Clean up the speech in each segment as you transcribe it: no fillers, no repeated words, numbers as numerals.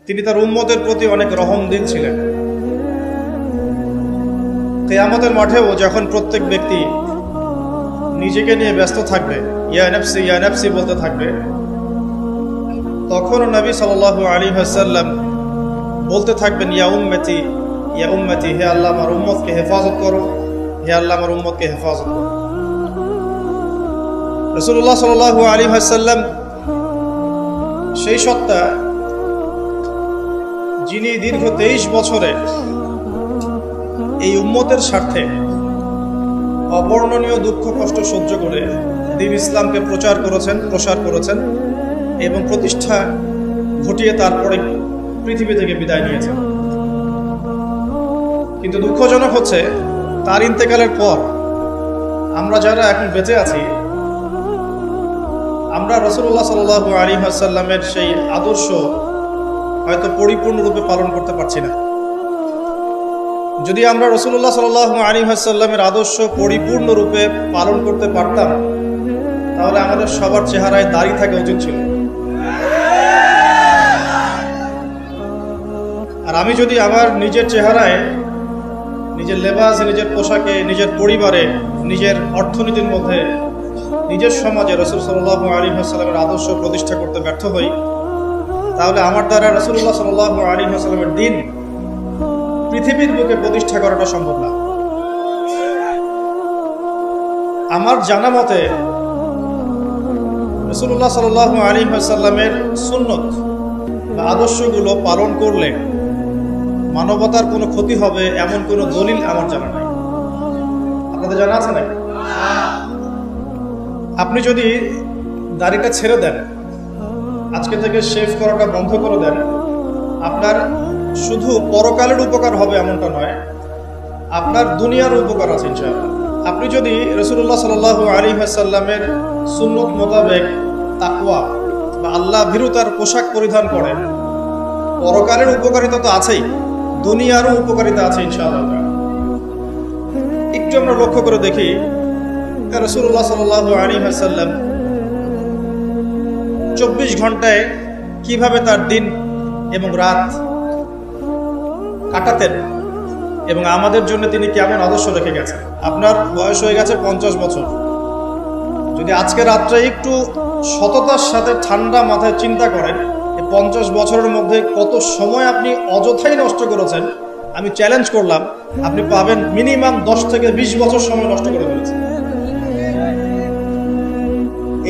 তিনি তার উম্মতের প্রতি অনেক রহমদিল ছিলেন। কিয়ামতের মাঠেও যখন প্রত্যেক ব্যক্তি নিজেকে নিয়ে ব্যস্ত থাকবে, ইয়া নাফসি বলতে থাকবে, তখন নবী সাল্লাল্লাহু আলাইহি ওয়াসাল্লাম বলতে থাকবেন, ইয়া উম্মতি, হে আল্লাহ আমার উম্মতকে হেফাজত করো, হে আল্লাহ আমার উম্মতকে হেফাজত করো। রাসূলুল্লাহ সাল্লাল্লাহু আলাইহি ওয়াসাল্লাম সেই সত্তা যিনি দীর্ঘ 23 বছরে এই উম্মতের স্বার্থে অবর্ণনীয় দুঃখ কষ্ট সহ্য করে দ্বীন ইসলামকে প্রসার করেছেন এবং প্রতিষ্ঠা ঘটিয়ে তারপরে পৃথিবী থেকে বিদায় নিয়েছেন। কিন্তু দুঃখজনক হচ্ছে তার ইন্তেকালের পর আমরা যারা এখন বেঁচে আছি, আমরা রাসূলুল্লাহ সাল্লাল্লাহু আলাইহি ওয়াসাল্লামের সেই আদর্শ হয়তো পরিপূর্ণরূপে পালন করতে পারছি না। যদি আমরা রাসূলুল্লাহ সাল্লাল্লাহু আলাইহি ওয়াসাল্লামের আদর্শ পরিপূর্ণরূপে পালন করতে পারতাম, তাহলে আমাদের সবার চেহারায় দাড়ি থাকা উচিত ছিল। আর আমি যদি আমার নিজের চেহারায়, নিজের লেবাস, নিজের পোশাকে, নিজের পরিবারে, নিজের অর্থনীতির মধ্যে, নিজের সমাজে রাসূল সাল্লাল্লাহু আলাইহি ওয়াসাল্লামের আদর্শ প্রতিষ্ঠা করতে ব্যর্থ হই, তাহলে আমার দ্বারা রাসূলুল্লাহ সাল্লাল্লাহু আলাইহি ওয়াসাল্লামের দ্বীন পৃথিবীর বুকে প্রতিষ্ঠা করাটা সম্ভব না। আমার জানা মতে রাসূলুল্লাহ সাল্লাল্লাহু আলাইহি ওয়াসাল্লামের সুন্নত বা আদর্শগুলো পালন করলে মানবতার কোনো ক্ষতি হবে এমন কোনো দলিল আমার জানা নাই। আপনাদের জানা আছে নাকি? আপনি যদি দাড়িটা ছেড়ে দেন, আজকে থেকে শেভ করাটা বন্ধ করে দেন, আপনার শুধু পরকালের উপকার হবে এমনটা নয়, আপনার দুনিয়ার উপকার আছে ইনশাআল্লাহ। আপনি যদি রাসূলুল্লাহ সাল্লাল্লাহু আলাইহি ওয়াসাল্লামের সুন্নত মোতাবেক তাকওয়া বা আল্লাহ ভীরুতার পোশাক পরিধান করেন, পরকালের উপকারিতা তো আছেই, দুনিয়ারও উপকারিতা আছে ইনশাআল্লাহ। একটু আমরা লক্ষ্য করে দেখি রাসূলুল্লাহ সাল্লাল্লাহু আলাইহি ওয়াসাল্লাম 24 ঘন্টায় কিভাবে তার দিন এবং রাত কাটাতেন এবং আমাদের জন্য তিনি কেমন আদর্শ রেখে গেছেন। আপনার বয়স হয়ে গেছে 50 বছর। যদি আজকে রাত্রে একটু সততার সাথে ঠান্ডা মাথায় চিন্তা করেন, এই 50 বছরের মধ্যে কত সময় আপনি অযথাই নষ্ট করেছেন, আমি চ্যালেঞ্জ করলাম আপনি পাবেন মিনিমাম 10 থেকে 20 বছর সময় নষ্ট করে ফেলেছেন।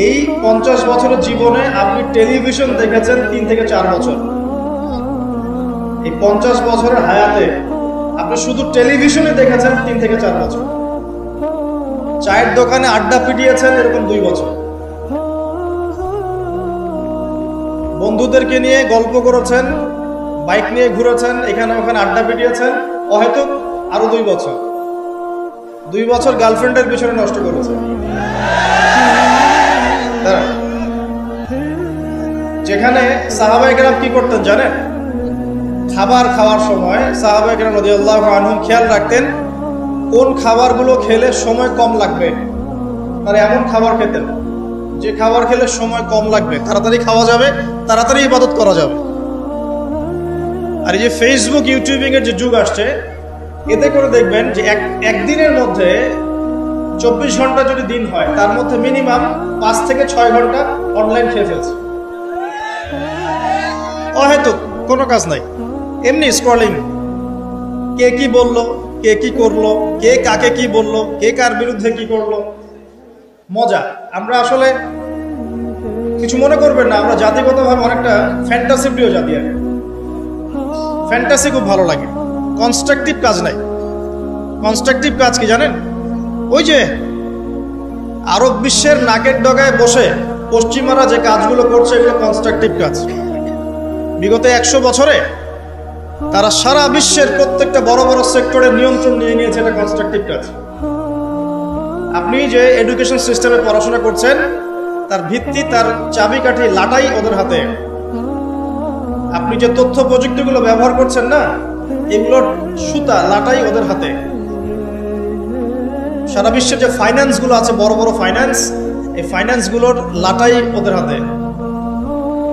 এই 50 বছরের জীবনে আপনি টেলিভিশন দেখেছেন 3 থেকে 4 বছর। এই 50 বছরের হায়াতে আপনি শুধু টেলিভিশনে দেখেছেন 3 থেকে 4 বছর। চায়ের দোকানে আড্ডা পিটিয়েছেন এরকম 2 বছর। বন্ধুদেরকে নিয়ে গল্প করেছেন, বাইক নিয়ে ঘুরেছেন, এখানে ওখানে আড্ডা পিটিয়েছেন, হয়তো আরো 2 বছর। 2 বছর গার্লফ্রেন্ডের পিছনে নষ্ট করেছেন। যেখানে সাহাবায়ে কেরাম কি করতেন জানেন? খাবার খাওয়ার সময় সাহাবায়ে কেরাম রাদিয়াল্লাহু আনহুম খেয়াল রাখতেন কোন খাবারগুলো খেলে সময় কম লাগবে। তারা এমন খাবার খেতেন যে খাবার খেলে সময় কম লাগবে, তাড়াতাড়ি খাওয়া যাবে, তাড়াতাড়ি ইবাদত করা যাবে। আর এই যে ফেসবুক, ইউটিউবিং এর যে যুগ আসছে, এতে করে দেখবেন যে একদিনের মধ্যে 24 ঘন্টা যদি দিন হয়, তার মধ্যে মিনিমাম 5 থেকে 6 ঘন্টা অনলাইন খেয়ে ফেলছে। অহেতুক কোনো কাজ নাই, এমনি স্ক্রলিং। কে কি বললো, কে কি করলো, কে কাকে কি বললো, কে কার বিরুদ্ধে কি করলো, মজা। আমরা আসলে কিছু মনে করবেন না, আমরা জাতিগতভাবে অনেকটা ফ্যান্টাসি প্রিয় জাতি। আর ফ্যান্টাসি খুব ভালো লাগে, কনস্ট্রাকটিভ কাজ নাই। কনস্ট্রাকটিভ কাজ কি জানেন? ওই যে আরব বিশ্বের নাকের ডগায় বসে পশ্চিমারা যে কাজগুলো করছে, এগুলো কনস্ট্রাকটিভ কাজ। বিগত 100 বছরে তারা সারা বিশ্বের প্রত্যেকটা বড় বড় সেক্টরের নিয়ন্ত্রণ নিয়ে নিয়েছে, এটা কনস্ট্রাকটিভ কাজ। আপনি যে এডুকেশন সিস্টেমে পড়াশোনা করছেন, তার ভিত্তি, তার চাবিকাঠি, লাটাই ওদের হাতে। আপনি যে তথ্য প্রযুক্তিগুলো ব্যবহার করছেন না, এগুলোর সুতা, লাটাই ওদের হাতে। সারা বিশ্বের যে ফাইন্যান্সগুলো আছে, বড় বড় ফাইন্যান্স, এই ফাইন্যান্সগুলোর লাটাই ওদের হাতে।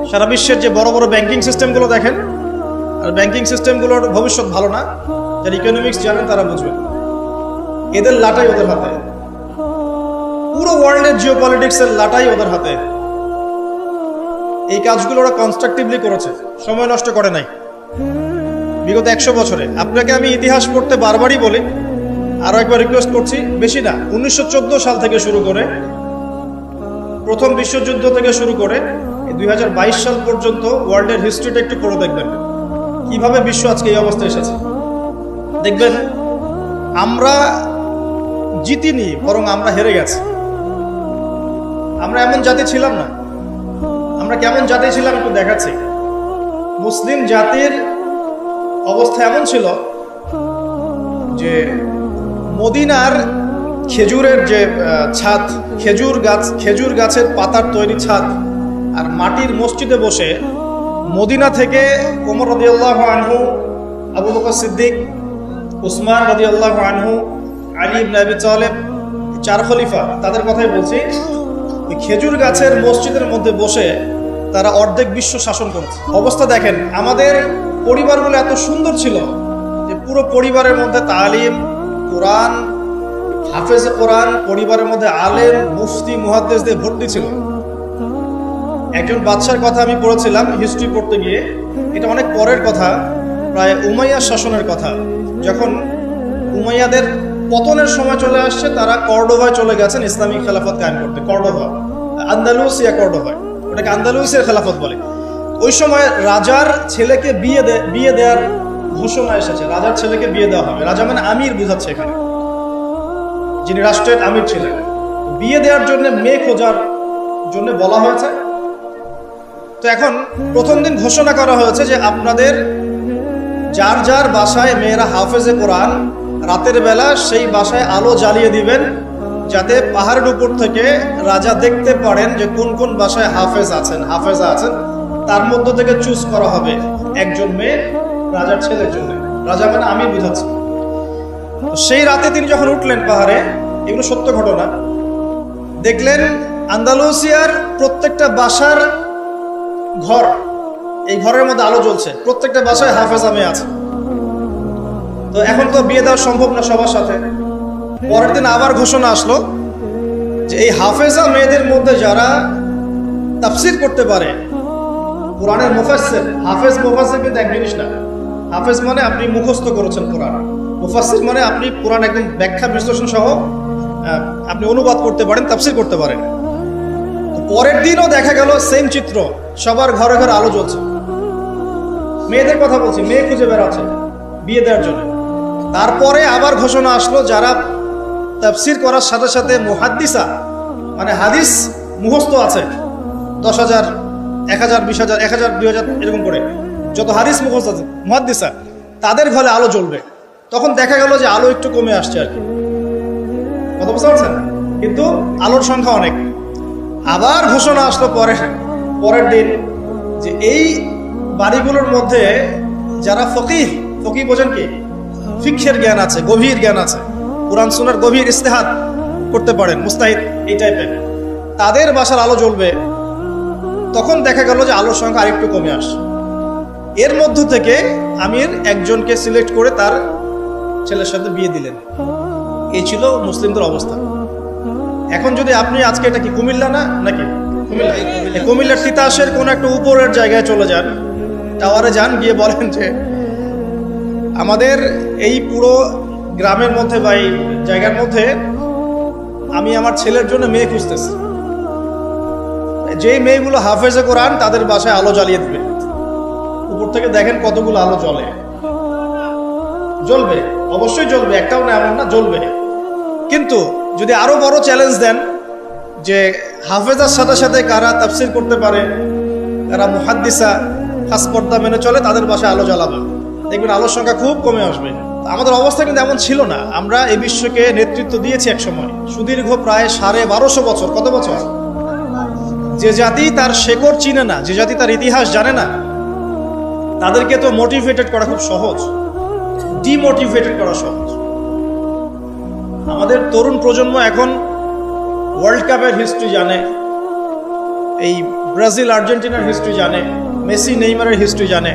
সারা বিশ্বের যে বড় বড় ব্যাংকিং সিস্টেমগুলো দেখেন, আর ব্যাংকিং সিস্টেমগুলোর ভবিষ্যৎ ভালো না, যারা ইকোনমিক্স জানেন তারা বুঝবেন। এদের লাটাই ওদের হাতে, পুরো ওয়ার্ল্ডের জিও পলিটিক্সের লাটাই ওদের হাতে। এই কাজগুলো ওরা কনস্ট্রাকটিভলি করেছে, সময় নষ্ট করে নাই বিগত 100 বছরে। আপনাকে আমি ইতিহাস পড়তে বারবারই বলি, আরও একবার রিকোয়েস্ট করছি, বেশি না, 1914 সাল থেকে শুরু করে, প্রথম বিশ্বযুদ্ধ থেকে শুরু করে 2022 সাল পর্যন্ত ওয়ার্ল্ডের হিস্ট্রিটা একটু পড়ে দেখবেন, কিভাবে বিশ্ব আজকে এই অবস্থায় এসেছে। দেখবেন আমরা জিতিনি, বরং আমরা হেরে গেছি। আমরা এমন জাতি ছিলাম না। আমরা কেমন জাতি ছিলাম একটু দেখাচ্ছি। মুসলিম জাতির অবস্থা এমন ছিল যে মদিনার খেজুরের যে ছাদ, খেজুর গাছের পাতার তৈরি ছাদ আর মাটির মসজিদে বসে মদিনা থেকে ওমর রাদিয়াল্লাহু আনহু, আবু বকর সিদ্দিক, উসমান রাদিয়াল্লাহু আনহু, আলী ইবনে আবি তালেব, 4 খলিফা, তাদের কথাই বলছি। ওই খেজুর গাছের মসজিদের মধ্যে বসে তারা অর্ধেক বিশ্ব শাসন করেছে। অবস্থা দেখেন, আমাদের পরিবারগুলো এত সুন্দর ছিল যে পুরো পরিবারের মধ্যে তালিম, কোরআন, হাফেজে কোরআন, পরিবারের মধ্যে আলেম, মুফতি, মুহাদ্দিস দিয়ে ভর্তি ছিল। একজন বাদশার কথা আমি পড়েছিলাম হিস্ট্রি পড়তে গিয়ে, এটা অনেক পরের কথা, প্রায় উমাইয়া শাসনের কথা। যখন উমাইয়াদের পতনের সময় চলে আসছে, তারা কর্ডোভায় চলে গেছেন ইসলামিক খেলাফত কায়েম করতে। কর্ডোভা, আন্দালুসিয়া কর্ডোভায়, ওটাকে আন্দালুসিয়ার খেলাফত বলে। ওই সময় রাজার ছেলেকে বিয়ে দেওয়ার ঘোষণা এসেছে, রাজার ছেলেকে বিয়ে দেওয়া হবে। রাজা মানে আমির বুঝাচ্ছে এখানে, যিনি রাষ্ট্রের আমির ছিলেন। বিয়ে দেওয়ার জন্য মেয়ে খোঁজার জন্য বলা হয়েছে। তো এখন প্রথম দিন ঘোষণা করা হয়েছে যে আপনাদের যার যার বাসায় মেয়েরা হাফেজে কোরআন, রাতের বেলা সেই বাসায় আলো জ্বালিয়ে দিবেন, যাতে পাহাড়ের উপর থেকে রাজা দেখতে পারেন যে কোন কোন বাসায় হাফেজা আছেন। তার মধ্য থেকে চুজ করা হবে একজন মেয়ে রাজার ছেলের জন্য। রাজা মানে আমি বুঝাচ্ছি। সেই রাতে তিনি যখন উঠলেন পাহাড়ে, এগুলো সত্য ঘটনা, দেখলেন আন্দালুসিয়ার প্রত্যেকটা বাসার ঘর, এই ঘরের মধ্যে আলো জ্বলছে, প্রত্যেকটা বাসায় হাফেজা মেয়ে আছে। তো এখন তো বিয়ে দেওয়া সম্ভব না সবার সাথে। পরের দিন আবার ঘোষণা আসলো যে এই হাফেজা মেয়েদের মধ্যে যারা তাফসির করতে পারে, কোরআনের মুফাসসির, হাফেজ মুফাসসির কিন্তু এক জিনিস না। হাফেজ মানে আপনি মুখস্থ করেছেন কোরআন, মুফাসসির মানে আপনি কোরআন একদম ব্যাখ্যা বিশ্লেষণ সহ আপনি অনুবাদ করতে পারেন, তাফসির করতে পারেন। পরের দিনও দেখা গেল সেম চিত্র, সবার ঘরে ঘরে আলো জ্বলছে। মেয়েদের কথা বলছি, মেয়ে খুঁজে বেড়াচ্ছে বিয়ে দেওয়ার জন্য। তারপরে আবার ঘোষণা আসলো যারা তাফসির করার সাথে সাথে মুহাদ্দিসা মানে হাদিস মুখস্থ আছে, 10,000, 1,000, 20,000, 1,000, 2,000 এরকম করে যত হাদিস মুখস্থ আছে মুহাদ্দিসা, তাদের ঘরে আলো জ্বলবে। তখন দেখা গেল যে আলো একটু কমে আসছে আর কি, কথা বুঝতে পারছেন, কিন্তু আলোর সংখ্যা অনেক। আবার ঘোষণা আসলো পরের দিন যে এই বাড়িগুলোর মধ্যে যারা ফকিহ বোঝেন কি, ফিকহের জ্ঞান আছে, গভীর জ্ঞান আছে, কুরআন সুন্নাহর গভীর ইস্তেহাদ করতে পারেন, মুস্তাহিদ এই টাইপের, তাদের বাসার আলো জ্বলবে। তখন দেখা গেল যে আলোর সংখ্যা আরেকটু কমে আসে। এর মধ্য থেকে আমির একজনকে সিলেক্ট করে তার ছেলের সাথে বিয়ে দিলেন। এই ছিল মুসলিমদের অবস্থা। এখন যদি আপনি আজকে, এটা কি কুমিল্লা না নাকি, কুমিল্লার তিতাসের কোন একটা উপরের জায়গায় চলে যান, টাওয়ারে যান, গিয়ে বলেন যে আমাদের এই পুরো গ্রামের মধ্যে বা এই জায়গার মধ্যে আমি আমার ছেলের জন্য মেয়ে খুঁজতেছি, যেই মেয়েগুলো হাফেজে কোরআন তাদের বাসায় আলো জ্বালিয়ে দিবে। উপর থেকে দেখেন কতগুলো আলো জ্বলবে, অবশ্যই জ্বলবে, একটাও না এমন না, জ্বলবে। কিন্তু যদি আরো বড় চ্যালেঞ্জ দেন যে হাফেজার সাথে সাথে কারা তাফসির করতে পারে, কারা মুহাদ্দিসা, খাস পর্দা মেনে চলে, তাদের বাসায় আলো জ্বালাবে, দেখবেন আলোর সংখ্যা খুব কমে আসবে। আমাদের অবস্থা কিন্তু এমন ছিল না। আমরা এই বিশ্বকে নেতৃত্ব দিয়েছি এক সময়, সুদীর্ঘ প্রায় 1250 বছর। কত বছর? যে জাতি তার শেকড় চিনে না, যে জাতি তার ইতিহাস জানে না, তাদেরকে তো মোটিভেটেড করা খুব সহজ, ডিমোটিভেটেড করা সহজ। আমাদের তরুণ প্রজন্ম এখন ওয়ার্ল্ড কাপের হিস্ট্রি জানে, এই ব্রাজিল আর্জেন্টিনার হিস্ট্রি জানে, মেসি নেইমারের হিস্ট্রি জানে,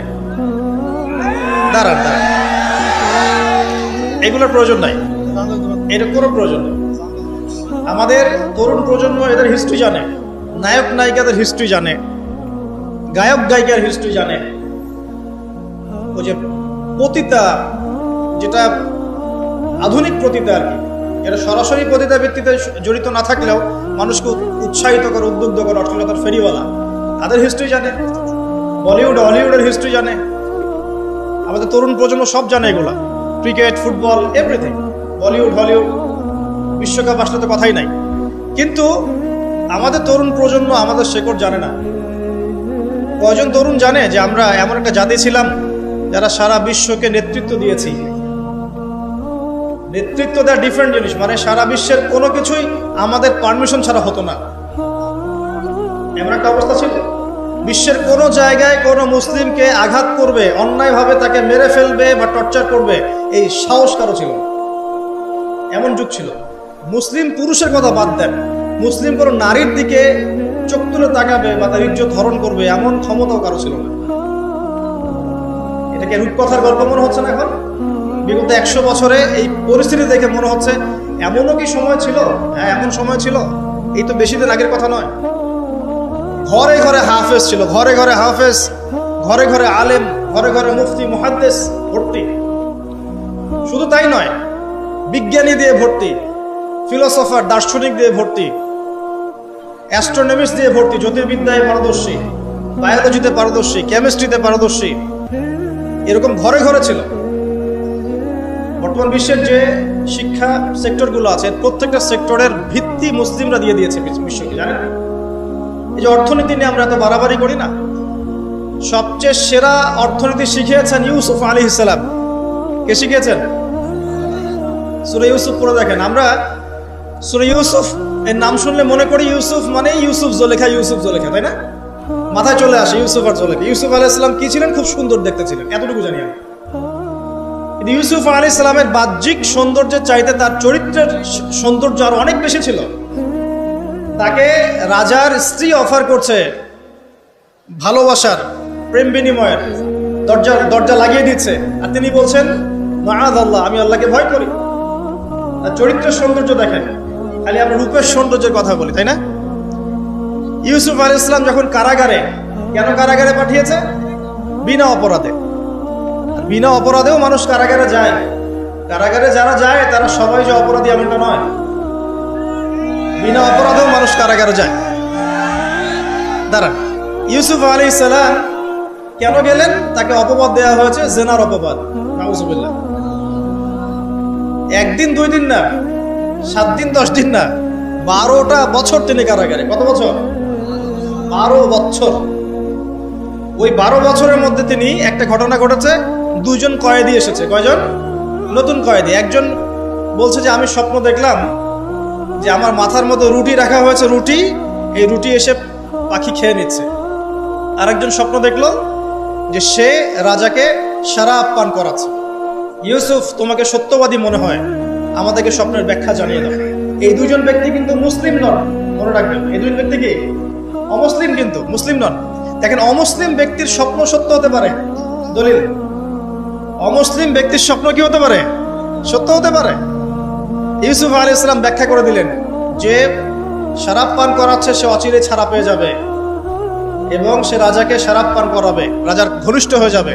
দাঁড়ান দাঁড়ান, এগুলোর প্রয়োজন নাই, এটা কোনো প্রয়োজন নেই। আমাদের তরুণ প্রজন্ম এদের হিস্ট্রি জানে, নায়ক নায়িকাদের হিস্ট্রি জানে, গায়ক গায়িকার হিস্ট্রি জানে। ওই যে পতিতা, যেটা আধুনিক পতিতা আর কি, এটা সরাসরি পতিতা ভিত্তিতে জড়িত না থাকলেও মানুষকে উৎসাহিত করে, উদ্বুদ্ধ করে, অশ্লীলতার ফেরিওয়ালা, তাদের হিস্ট্রি জানে। বলিউড হলিউডের হিস্ট্রি জানে। আমাদের তরুণ প্রজন্ম সব জানে এগুলা, cricket, football, everything. Bollywood Hollywood, বিশ্বকাপ আসলে তো কথাই নাই। কিন্তু আমাদের তরুণ প্রজন্ম আমাদের শেকড় জানে না। কয়জন তরুণ জানে যে আমরা এমন একটা জাতি ছিলাম যারা সারা বিশ্বকে নেতৃত্ব দিয়েছি? নেতৃত্ব দেওয়া ডিফারেন্ট জিনিস, মানে সারা বিশ্বের কোনো কিছুই আমাদের পারমিশন ছাড়া হতো না, এমন একটা অবস্থা ছিল। বিশ্বের কোনো জায়গায় কোনো মুসলিমকে আঘাত করবে, অন্যায়ভাবে তাকে মেরে ফেলবে বা টর্চার করবে, এই সাহস কারো ছিল না। এমন যুগ ছিল। মুসলিম পুরুষের কথা বাদ দেন, মুসলিম কোনো নারীর দিকে চোখ তুলে তাকাবে বা তার ইজ্জত হরণ করবে এমন ক্ষমতাও কারো ছিল না। এটাকে রূপকথার গল্প মনে হচ্ছে না এখন? বিগত 100 বছরে এই পরিস্থিতি দেখে মনে হচ্ছে এমনও কি সময় ছিল? হ্যাঁ, এমন সময় ছিল। এই তো বেশি দিন আগের কথা নয়। ঘরে ঘরে হাফেজ ছিল, ঘরে ঘরে হাফেজ, ঘরে ঘরে আলেম, ঘরে ঘরে মুফতি মুহাদ্দিস ভর্তি। শুধু তাই নয়, বিজ্ঞানী দিয়ে ভর্তি, ফিলোসফার দার্শনিক দিয়ে ভর্তি, অ্যাস্ট্রোনমিস্ট দিয়ে ভর্তি, জ্যোতির্বিদ্যায় পারদর্শী, বায়োলজিতে পারদর্শী, কেমিস্ট্রিতে পারদর্শী, এরকম ঘরে ঘরে ছিল। বর্তমান বিশ্বের যে শিক্ষা সেক্টরগুলো আছে, প্রত্যেকটা সেক্টরের ভিত্তি মুসলিমরা দিয়ে দিয়েছে বিশ্বকে, জানেন? এই যে অর্থনীতি নিয়ে আমরা এত বাড়াবাড়ি করি না, সবচেয়ে সেরা অর্থনীতি শিখিয়েছেন ইউসুফ আলাইহিস সালাম। কে শিখিয়েছেন? সূরা ইউসুফ পড়ে দেখেন। আমরা সূরা ইউসুফ এর নাম শুনলে মনে করি ইউসুফ মানে ইউসুফ জুলেখা, ইউসুফ জুলেখা, তাই না? মাথায় চলে আসে ইউসুফ আর জুলেখা। ইউসুফ আলাইহিস সালাম কি ছিলেন? খুব সুন্দর দেখতে ছিলেন, এতটুকু জানি আমি। ইউসুফ আলাইহিস সালামের বাহ্যিক সৌন্দর্যের চাইতে তার চরিত্রের সৌন্দর্য আরো অনেক বেশি ছিল। তাকে রাজার স্ত্রী অফার করছে ভালোবাসার, প্রেম বিনিময়ের, দরজা লাগিয়ে দিচ্ছে, আর তিনি বলছেন মাআযাল্লাহ, আমি আল্লাহকে ভয় করি। তার চরিত্রের সৌন্দর্য দেখেন। খালি আমরা রূপের সৌন্দর্যের কথা বলি, তাই না? ইউসুফ আলাইহিস সালাম যখন কারাগারে, কেন কারাগারে পাঠিয়েছে? বিনা অপরাধে। বিনা অপরাধেও মানুষ কারাগারে যায়। কারাগারে যারা যায় তারা সবাই যে অপরাধী এমনটা নয়। বিনা অপরাধেও মানুষ কারাগারে যায়। দাঁড়ান, ইউসুফ আলাইহিস সালাম কেন গেলেন? তাকে অপবাদ দেওয়া হয়েছে, জেনার অপবাদ। নাউযুবিল্লাহ। 1 দিন 2 দিন না, 7 দিন 10 দিন না, 12টা বছর তিনি কারাগারে। কত বছর? 12 বছর। ওই 12 বছরের মধ্যে তিনি একটা ঘটনা ঘটেছে, 2 জন কয়েদি এসেছে। কয়জন? নতুন কয়েদি। একজন বলছে যে আমি স্বপ্ন দেখলাম যে আমার মাথার মধ্যে রুটি রাখা হয়েছে, রুটি, এই রুটি এসে পাখি খেয়ে নিচ্ছে। আরেকজন স্বপ্ন দেখলো যে সে রাজাকে শরাব পান করাচ্ছে। ইউসুফ, তোমাকে সত্যবাদী মনে হয়, আমাদেরকে স্বপ্নের ব্যাখ্যা জানিয়ে দাও। এই 2 জন ব্যক্তি কিন্তু মুসলিম নন, মনে রাখবেন। এই 2 জন ব্যক্তি কি? অমুসলিম, কিন্তু মুসলিম নন। দেখেন, অমুসলিম ব্যক্তির স্বপ্ন সত্য হতে পারে। দলিল, অমুসলিম ব্যক্তির স্বপ্ন কি হতে পারে? সত্য হতে পারে। ইউসুফ আলাইহিস সালাম ব্যাখ্যা করে দিলেন যে শরাব পান করাচ্ছে সে অচিরে ছাড়া পেয়ে যাবে এবং সে রাজাকে শরাব পান করাবে, রাজার ঘনিষ্ঠ হয়ে যাবে।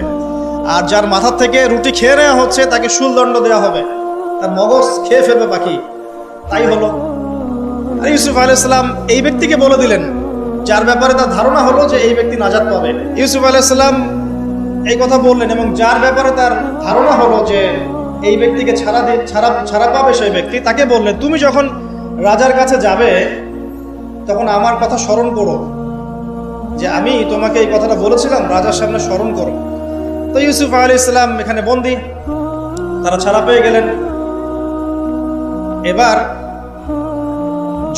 আর যার মাথার থেকে রুটি খেয়ে নেওয়া হচ্ছে তাকে শুলদণ্ড দেওয়া হবে, তার মগজ খেয়ে ফেলবে পাখি। তাই হলো। আর ইউসুফ আলাইহিস সালাম এই ব্যক্তিকে বলে দিলেন, যার ব্যাপারে তার ধারণা হলো যে এই ব্যক্তি নাজাত পাবে। ইউসুফ আলাইহিস সালাম এই কথা বললেন এবং যার ব্যাপারে তার ধারণা হলো যে এই ব্যক্তিকে ছাড়া পাবে সেই ব্যক্তি, তাকে বললেন, তুমি যখন রাজার কাছে যাবে তখন আমার কথা স্মরণ করো, যে আমি তোমাকে এই কথাটা বলেছিলাম, রাজার সামনে স্মরণ করো। তো ইউসুফ আলাইহিস সালাম এখানে বন্দী, তারা ছাড়া পেয়ে গেলেন। এবার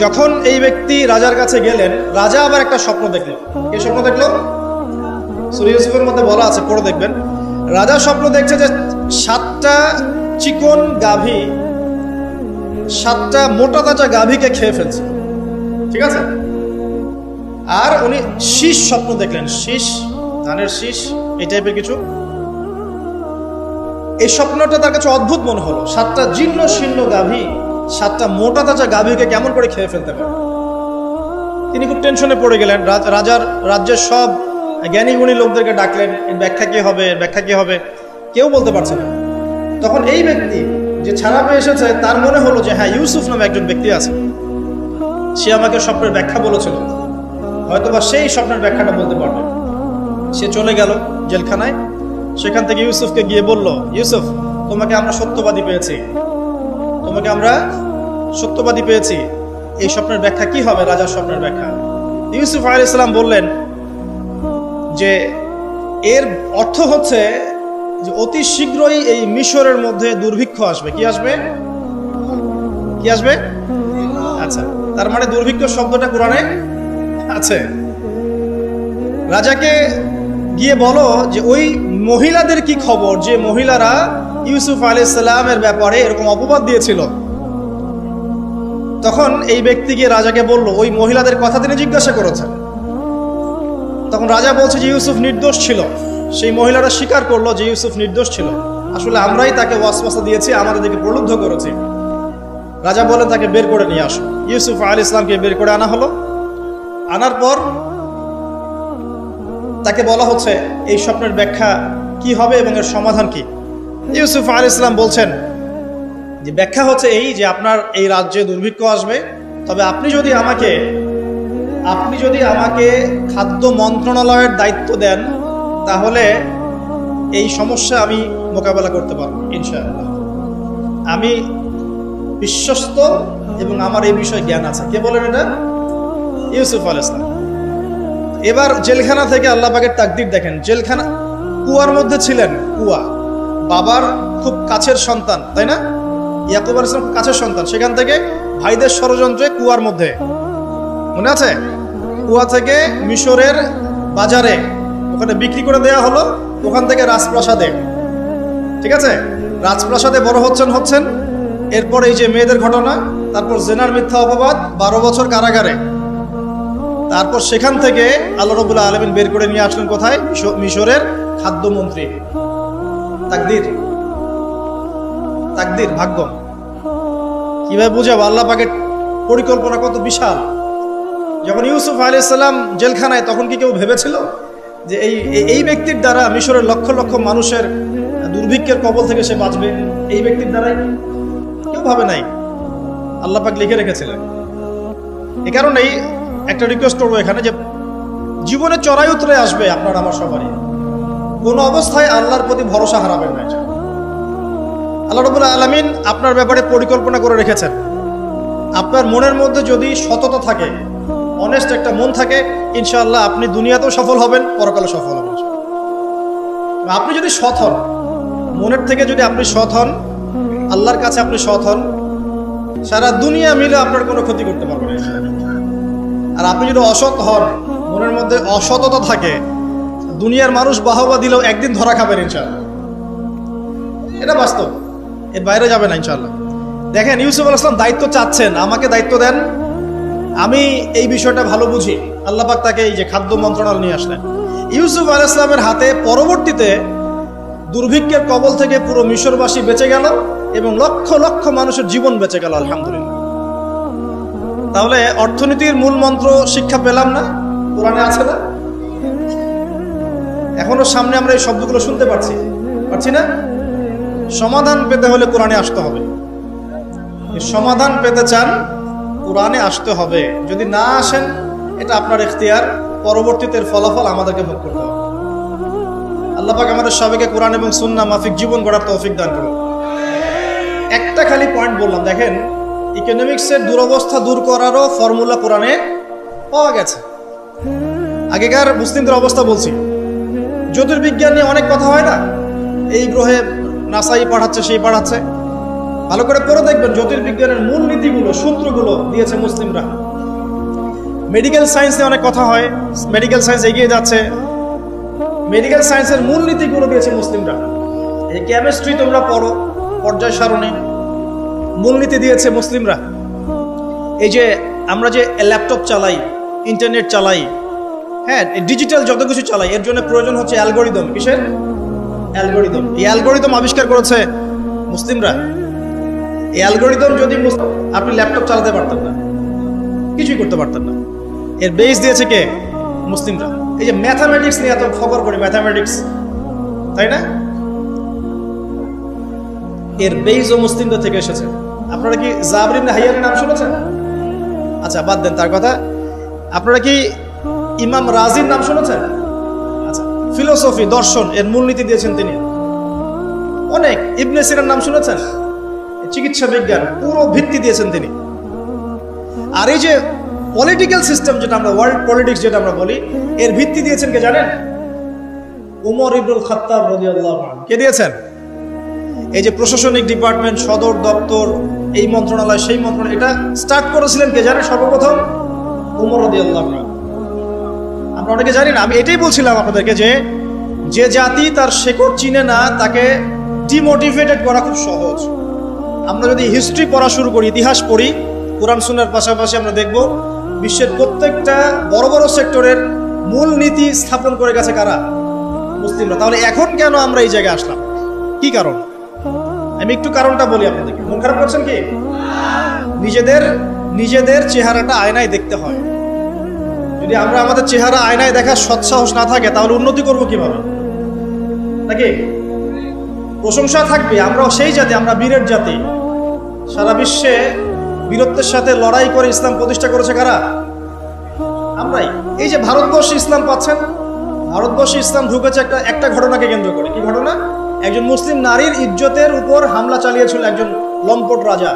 যখন এই ব্যক্তি রাজার কাছে গেলেন, রাজা আবার একটা স্বপ্ন দেখলো। কি স্বপ্ন দেখলো? সূরা ইউসুফের মধ্যে বলা আছে, পড়ে দেখবেন। রাজা স্বপ্ন দেখছে যে 7টা চিকন গাভী 7টা মোটা তাজা গাভীকে খেয়ে ফেলছে। ঠিক আছে? আর উনি শীষ স্বপ্ন দেখলেন, শীষ, ধানের শীষ, এই টাইপের কিছু। এই স্বপ্নটা তার কাছে অদ্ভুত মনে হলো, 7টা জীর্ণ শীর্ণ গাভী 7টা মোটা তাজা গাভীকে কেমন করে খেয়ে ফেলতে পারে। তিনি খুব টেনশনে পড়ে গেলেন। রাজ্যের সব জ্ঞানী গুণী লোকদেরকে ডাকলেন, এর ব্যাখ্যা কি হবে, এর ব্যাখ্যা কি হবে, কেউ বলতে পারছে না। তখন এই ব্যক্তি যে ছাড়া পেয়ে এসেছে তার মনে হলো যে হ্যাঁ, ইউসুফ নামে একজন ব্যক্তি আছে, সে আমাকে স্বপ্নের ব্যাখ্যা বলেছিল, হয়তোবা সেই স্বপ্নের ব্যাখ্যাটা বলতে পারবে। সে চলে গেল জেলখানায়, সেখান থেকে ইউসুফকে গিয়ে বলল, ইউসুফ, তোমাকে আমরা সত্যবাদী পেয়েছি, তোমাকে আমরা সত্যবাদী পেয়েছি, এই স্বপ্নের ব্যাখ্যা কি হবে, রাজার স্বপ্নের ব্যাখ্যা। ইউসুফ আলাইহিস সালাম বললেন যে এর অর্থ হচ্ছে যে অতি শীঘ্রই এই মিশরের মধ্যে দুর্ভিক্ষ আসবে। কি আসবে? কি আসবে? আচ্ছা, তার মানে দুর্ভিক্ষ শব্দটা কোরআনে আছে। রাজাকে গিয়ে বলো যে ওই মহিলাদের কি খবর, যে মহিলারা ইউসুফ আলাইহিস সালামের ব্যাপারে এরকম অপবাদ দিয়েছিল। তখন এই ব্যক্তি গিয়ে রাজাকে বলল, ওই মহিলাদের কথা তিনি জিজ্ঞাসা করেছেন। তখন রাজা বলছে যে ইউসুফ নির্দোষ ছিল। সেই মহিলারা স্বীকার করলো যে ইউসুফ নির্দোষ ছিল, আসলে আমরাই তাকে ওয়াসওয়াসা দিয়েছি, আমাদেরকে প্রলুব্ধ করেছি। রাজা বলেন তাকে বের করে নিয়ে আসো। ইউসুফ আলাইহিস সালামকে বের করে আনা হলো। আনার পর তাকে বলা হচ্ছে এই স্বপ্নের ব্যাখ্যা কি হবে এবং এর সমাধান কি। ইউসুফ আলাইহিস সালাম বলছেন যে ব্যাখ্যা হচ্ছে এই যে আপনার এই রাজ্যে দুর্ভিক্ষ আসবে, তবে আপনি যদি আমাকে খাদ্য মন্ত্রণালয়ের দায়িত্ব দেন, তাহলে এই সমস্যা আমি মোকাবেলা করতে পারবো ইনশাআল্লাহ। আমি বিশ্বস্ত এবং আমার এই বিষয়ে জ্ঞান আছে। কে বলেন এটা? ইউসুফ আলাইহিস সালাম। এবার জেলখানা থেকে আল্লাহ পাকের তাকদীর দেখেন। জেলখানা, কুয়ার মধ্যে ছিলেন, কুয়া, বাবার খুব কাছের সন্তান, তাই না? ইয়াকুব আলাইহিস সালাম কাছের সন্তান, সেখান থেকে ভাইদের ষড়যন্ত্রে কুয়ার মধ্যে, মনে আছে? কুয়া থেকে মিশরের বাজারে ওখানে বিক্রি করে দেওয়া হলো, ওখান থেকে রাজপ্রাসাদে, ঠিক আছে, রাজপ্রাসাদে বড় হচ্ছেন। এরপর এই যে মেয়েদের ঘটনা, তারপর জেনার মিথ্যা অপবাদ, 12 বছর কারাগারে। তারপর সেখান থেকে আল্লাহ রাব্বুল আলামিন বের করে নিয়ে আসলেন কোথায়? মিশরের খাদ্যমন্ত্রী। তাকদীর, ভাগ্য। কিভাবে বুঝাবো আল্লাহ পাকের পরিকল্পনা কত বিশাল। যখন ইউসুফ আলাইহিস সালাম জেলখানায়, তখন কি কেউ ভেবেছিল যে এই ব্যক্তির দ্বারা মিশরের লক্ষ লক্ষ মানুষের দুর্ভিক্ষের কবল থেকে সে বাঁচবে? এই ব্যক্তির দ্বারাই কেউ ভাবে নাই, আল্লাহ পাক লিখে রেখেছিলেন। এই কারণেই একটা রিকোয়েস্ট করবো এখানে, যে জীবনে চড়াই উতরে আসবে আপনার আমার সবারই, কোন অবস্থায় আল্লাহর প্রতি ভরসা হারাবেন না। আল্লাহ রাব্বুল আলামিন আপনার ব্যাপারে পরিকল্পনা করে রেখেছেন। আপনার মনের মধ্যে যদি সততা থাকে, অনেস্ট একটা মন থাকে, ইনশাআল্লাহ আপনি দুনিয়াতেও সফল হবেন, পরকালে সফল হবেন। আপনি যদি সৎ হন, মনের থেকে যদি আপনি সৎ হন, আল্লাহর কাছে আপনি সৎ হন, সারা দুনিয়া মিলে আপনার কোনো ক্ষতি করতে পারবে না। আর আপনি যদি অসৎ হন, মনের মধ্যে অসততা থাকে, দুনিয়ার মানুষ বাহবা দিলেও একদিন ধরা খাবেন ইনশাআল্লাহ। এটা বাস্তব, এর বাইরে যাবে না ইনশাআল্লাহ। দেখেন, ইউসুফ আলাইহিস সালাম দায়িত্ব চাচ্ছেন, আমাকে দায়িত্ব দেন, আমি এই বিষয়টা ভালো বুঝি। আল্লাহ পাক তাকে এই যে খাদ্য মন্ত্রণালয় নিয়ে আসলেন। ইউসুফ আলাইহিস সালামের হাতে পরবর্তীতে দুর্ভিক্ষের কবল থেকে পুরো মিশরবাসী বেঁচে গেল এবং লক্ষ লক্ষ মানুষের জীবন বেঁচে গেল, আলহামদুলিল্লাহ। তাহলে অর্থনীতির মূল মন্ত্র শিক্ষা পেলাম না? কোরআনে আছে না? এখনো সামনে আমরা এই শব্দগুলো শুনতে পারছি না? সমাধান পেতে হলে কোরআনে আসতে হবে। সমাধান পেতে চান, কোরআনে আসতে হবে। যদি না আসেন, এটা আপনার ইখতিয়ার, পরবর্তীতে ফলাফল আমাদেরকে ভোগ করতে হবে। আল্লাহ পাক আমাদের সবাইকে কোরআন এবং সুন্নাহ মাফিক জীবন গড়ার তৌফিক দান করুন। একটা খালি পয়েন্ট বললাম, দেখেন, ইকোনমিক্সের দুরবস্থা দূর করারও ফর্মুলা কোরআনে পাওয়া গেছে। আগেকার মুসলিমদের অবস্থা বলছি, জ্যোতির্বিজ্ঞান নিয়ে অনেক কথা হয় না, এই গ্রহে নাসাই পাঠাচ্ছে, সেই পাঠাচ্ছে। ভালো করে পড়ে দেখবেন, জ্যোতির্বিজ্ঞানের মূল নীতিগুলো, সূত্রগুলো দিয়েছে মুসলিমরা। মেডিকেল সায়েন্সে অনেক কথা হয়, মেডিকেল সায়েন্স এগিয়ে যাচ্ছে, মেডিকেল সায়েন্সের মূল নীতিগুলো দিয়েছে মুসলিমরা। এই কেমিস্ট্রি তোমরা পড়ো, পর্যায় সারণে মূলনীতি দিয়েছে মুসলিমরা। এই যে আমরা যে ল্যাপটপ চালাই, ইন্টারনেট চালাই, হ্যাঁ, ডিজিটাল যত কিছু চালাই, এর জন্য প্রয়োজন হচ্ছে অ্যালগোরিদম। কিসের? অ্যালগোরিদম। এই অ্যালগোরিদম আবিষ্কার করেছে মুসলিমরা। এই অ্যালগোরিদম যদি আপনি ল্যাপটপ চালাতে পারতেন না, কিছুই করতে পারতেন না। এর বেস দিয়েছে কে? মুসলিমরা। এই যে ম্যাথামেটিক্স নিয়ে এত খবর করি, ম্যাথামেটিক্স, তাই না? এর বেসও মুসলিমদের থেকে এসেছে। আপনারা কি জাবর ইবনে হাইয়ানের নাম শুনেছেন? আচ্ছা, বাদ দেন তার কথা। আপনারা কি ইমাম রাজির নাম শুনেছেন? আচ্ছা, ফিলোসফি, দর্শন এর মূলনীতি দিয়েছেন তিনি। অনেক। ইবনে সিনার নাম শুনেছেন? চিকিৎসা বিজ্ঞান পুরো ভিত্তি দিয়েছেন তিনি। আর এই যে পলিটিক্যাল সিস্টেম, যেটা আমরা ওয়ার্ল্ড পলিটিক্স যেটা আমরা বলি, এর ভিত্তি দিয়েছেন কে জানেন? উমর ইবনুল খাত্তাব রাদিয়াল্লাহু আনহু। কে দিয়েছেন? এই যে প্রশাসনিক ডিপার্টমেন্ট, সদর দপ্তর, এই মন্ত্রণালয়, সেই মন্ত্রণালয়, এটা স্টার্ট করেছিলেন কে জানেন? সর্বপ্রথম উমর রাদিয়াল্লাহু আনহু। আমরা অনেকে জানি না। আমি এটাই বলছিলাম আপনাদেরকে যে যে জাতি তার শেকড় চিনে না, তাকে ডিমোটিভেটেড করা খুব সহজ। আমরা যদি হিস্ট্রি পড়া শুরু করি, ইতিহাস পড়ি, কোরআন সুন্নাহর পাশাপাশি আমরা দেখব বিশ্বের প্রত্যেকটা বড় বড় সেক্টরের মূল নীতি স্থাপন করে গেছে কারা? মুসলিমরা। তাহলে এখন কেন আমরা এই জায়গায় আসলাম? কি কারণ? আমি একটু কারণটা বলি আপনাদেরকে। মন খারাপ করছেন কি? নিজেদের চেহারাটা আয়নায় দেখতে হয়। যদি আমরা আমাদের চেহারা আয়নায় দেখার সৎসাহস না থাকে, তাহলে উন্নতি করবো কিভাবে? নাকি প্রশংসা থাকবে? আমরা সেই জাতি, আমরা বীরের জাতি। সারা বিশ্বে বীরত্বের সাথে লড়াই করে ইসলাম প্রতিষ্ঠা করেছে কারা? আমরাই। এই যে ভারতবর্ষে ইসলাম পাচ্ছেন, ভারতবর্ষে ইসলাম ঢুকেছে একটা ঘটনাকে কেন্দ্র করে। কি ঘটনা? একজন মুসলিম নারীর ইজ্জতের উপর হামলা চালিয়েছিল একজন লম্পট রাজা।